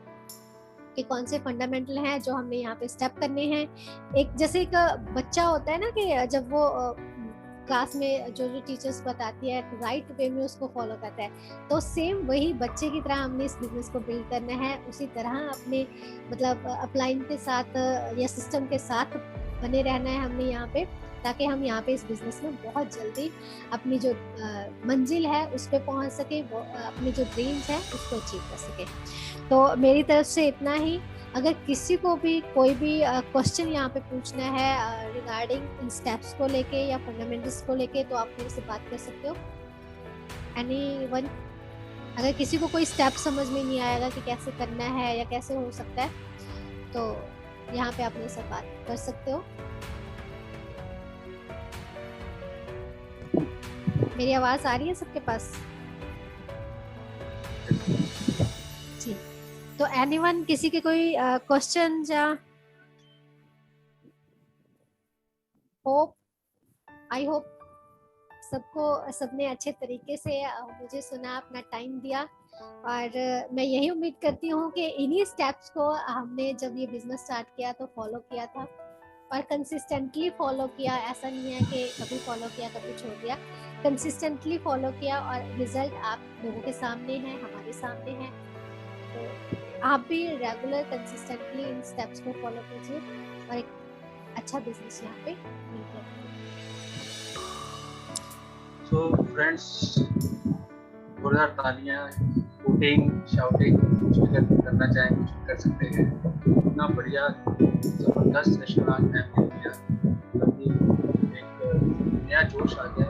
कि कौन से फंडामेंटल हैं जो हमने यहाँ पे स्टेप करने हैं। एक जैसे एक बच्चा होता है ना कि जब वो क्लास में जो टीचर्स बताती है राइट वे में उसको फॉलो करता है, तो सेम वही बच्चे की तरह हमने इस बिजनेस को बिल्ड करना है। उसी तरह अपने मतलब अपलाइन के साथ या सिस्टम के साथ बने रहना है हमने यहाँ पे, ताकि हम यहाँ पे इस बिजनेस में बहुत जल्दी अपनी जो मंजिल है उस पर पहुँच सके, अपनी जो ड्रीम्स है उसको अचीव कर सके। तो मेरी तरफ से इतना ही। अगर किसी को भी कोई भी क्वेश्चन यहाँ पे पूछना है रिगार्डिंग इन स्टेप्स को लेके या फंडामेंटल्स को लेके, तो आप मेरे से बात कर सकते हो। एनीवन, अगर किसी को कोई स्टेप समझ में नहीं आएगा कि कैसे करना है या कैसे हो सकता है, तो यहाँ पे आप मेरे से बात कर सकते हो। मेरी आवाज आ रही है सबके पास? जी, तो एनीवन, किसी के कोई क्वेश्चन या आई होप सबने अच्छे तरीके से मुझे सुना, अपना टाइम दिया, और मैं यही उम्मीद करती हूँ कि इन्हीं स्टेप्स को हमने जब ये बिजनेस स्टार्ट किया तो फॉलो किया था और कंसिस्टेंटली फॉलो किया। ऐसा नहीं है कि कभी फॉलो किया कभी छोड़ दिया, कंसिस्टेंटली फॉलो किया और रिजल्ट आप लोगों के सामने है, हमारे सामने है। तो आप भी रेगुलर कंसिस्टेंटली इन स्टेप्स को फॉलो कीजिए और एक अच्छा बिजनेस यहाँ पे मिल जाए। So friends, जोरदार तालियां, वोटिंग, शाउटिंग, कुछ भी करना चाहें कुछ भी कर सकते हैं। इतना बढ़िया जबरदस्त सेशन आज मैम ने किया, एक नया जोश आ गया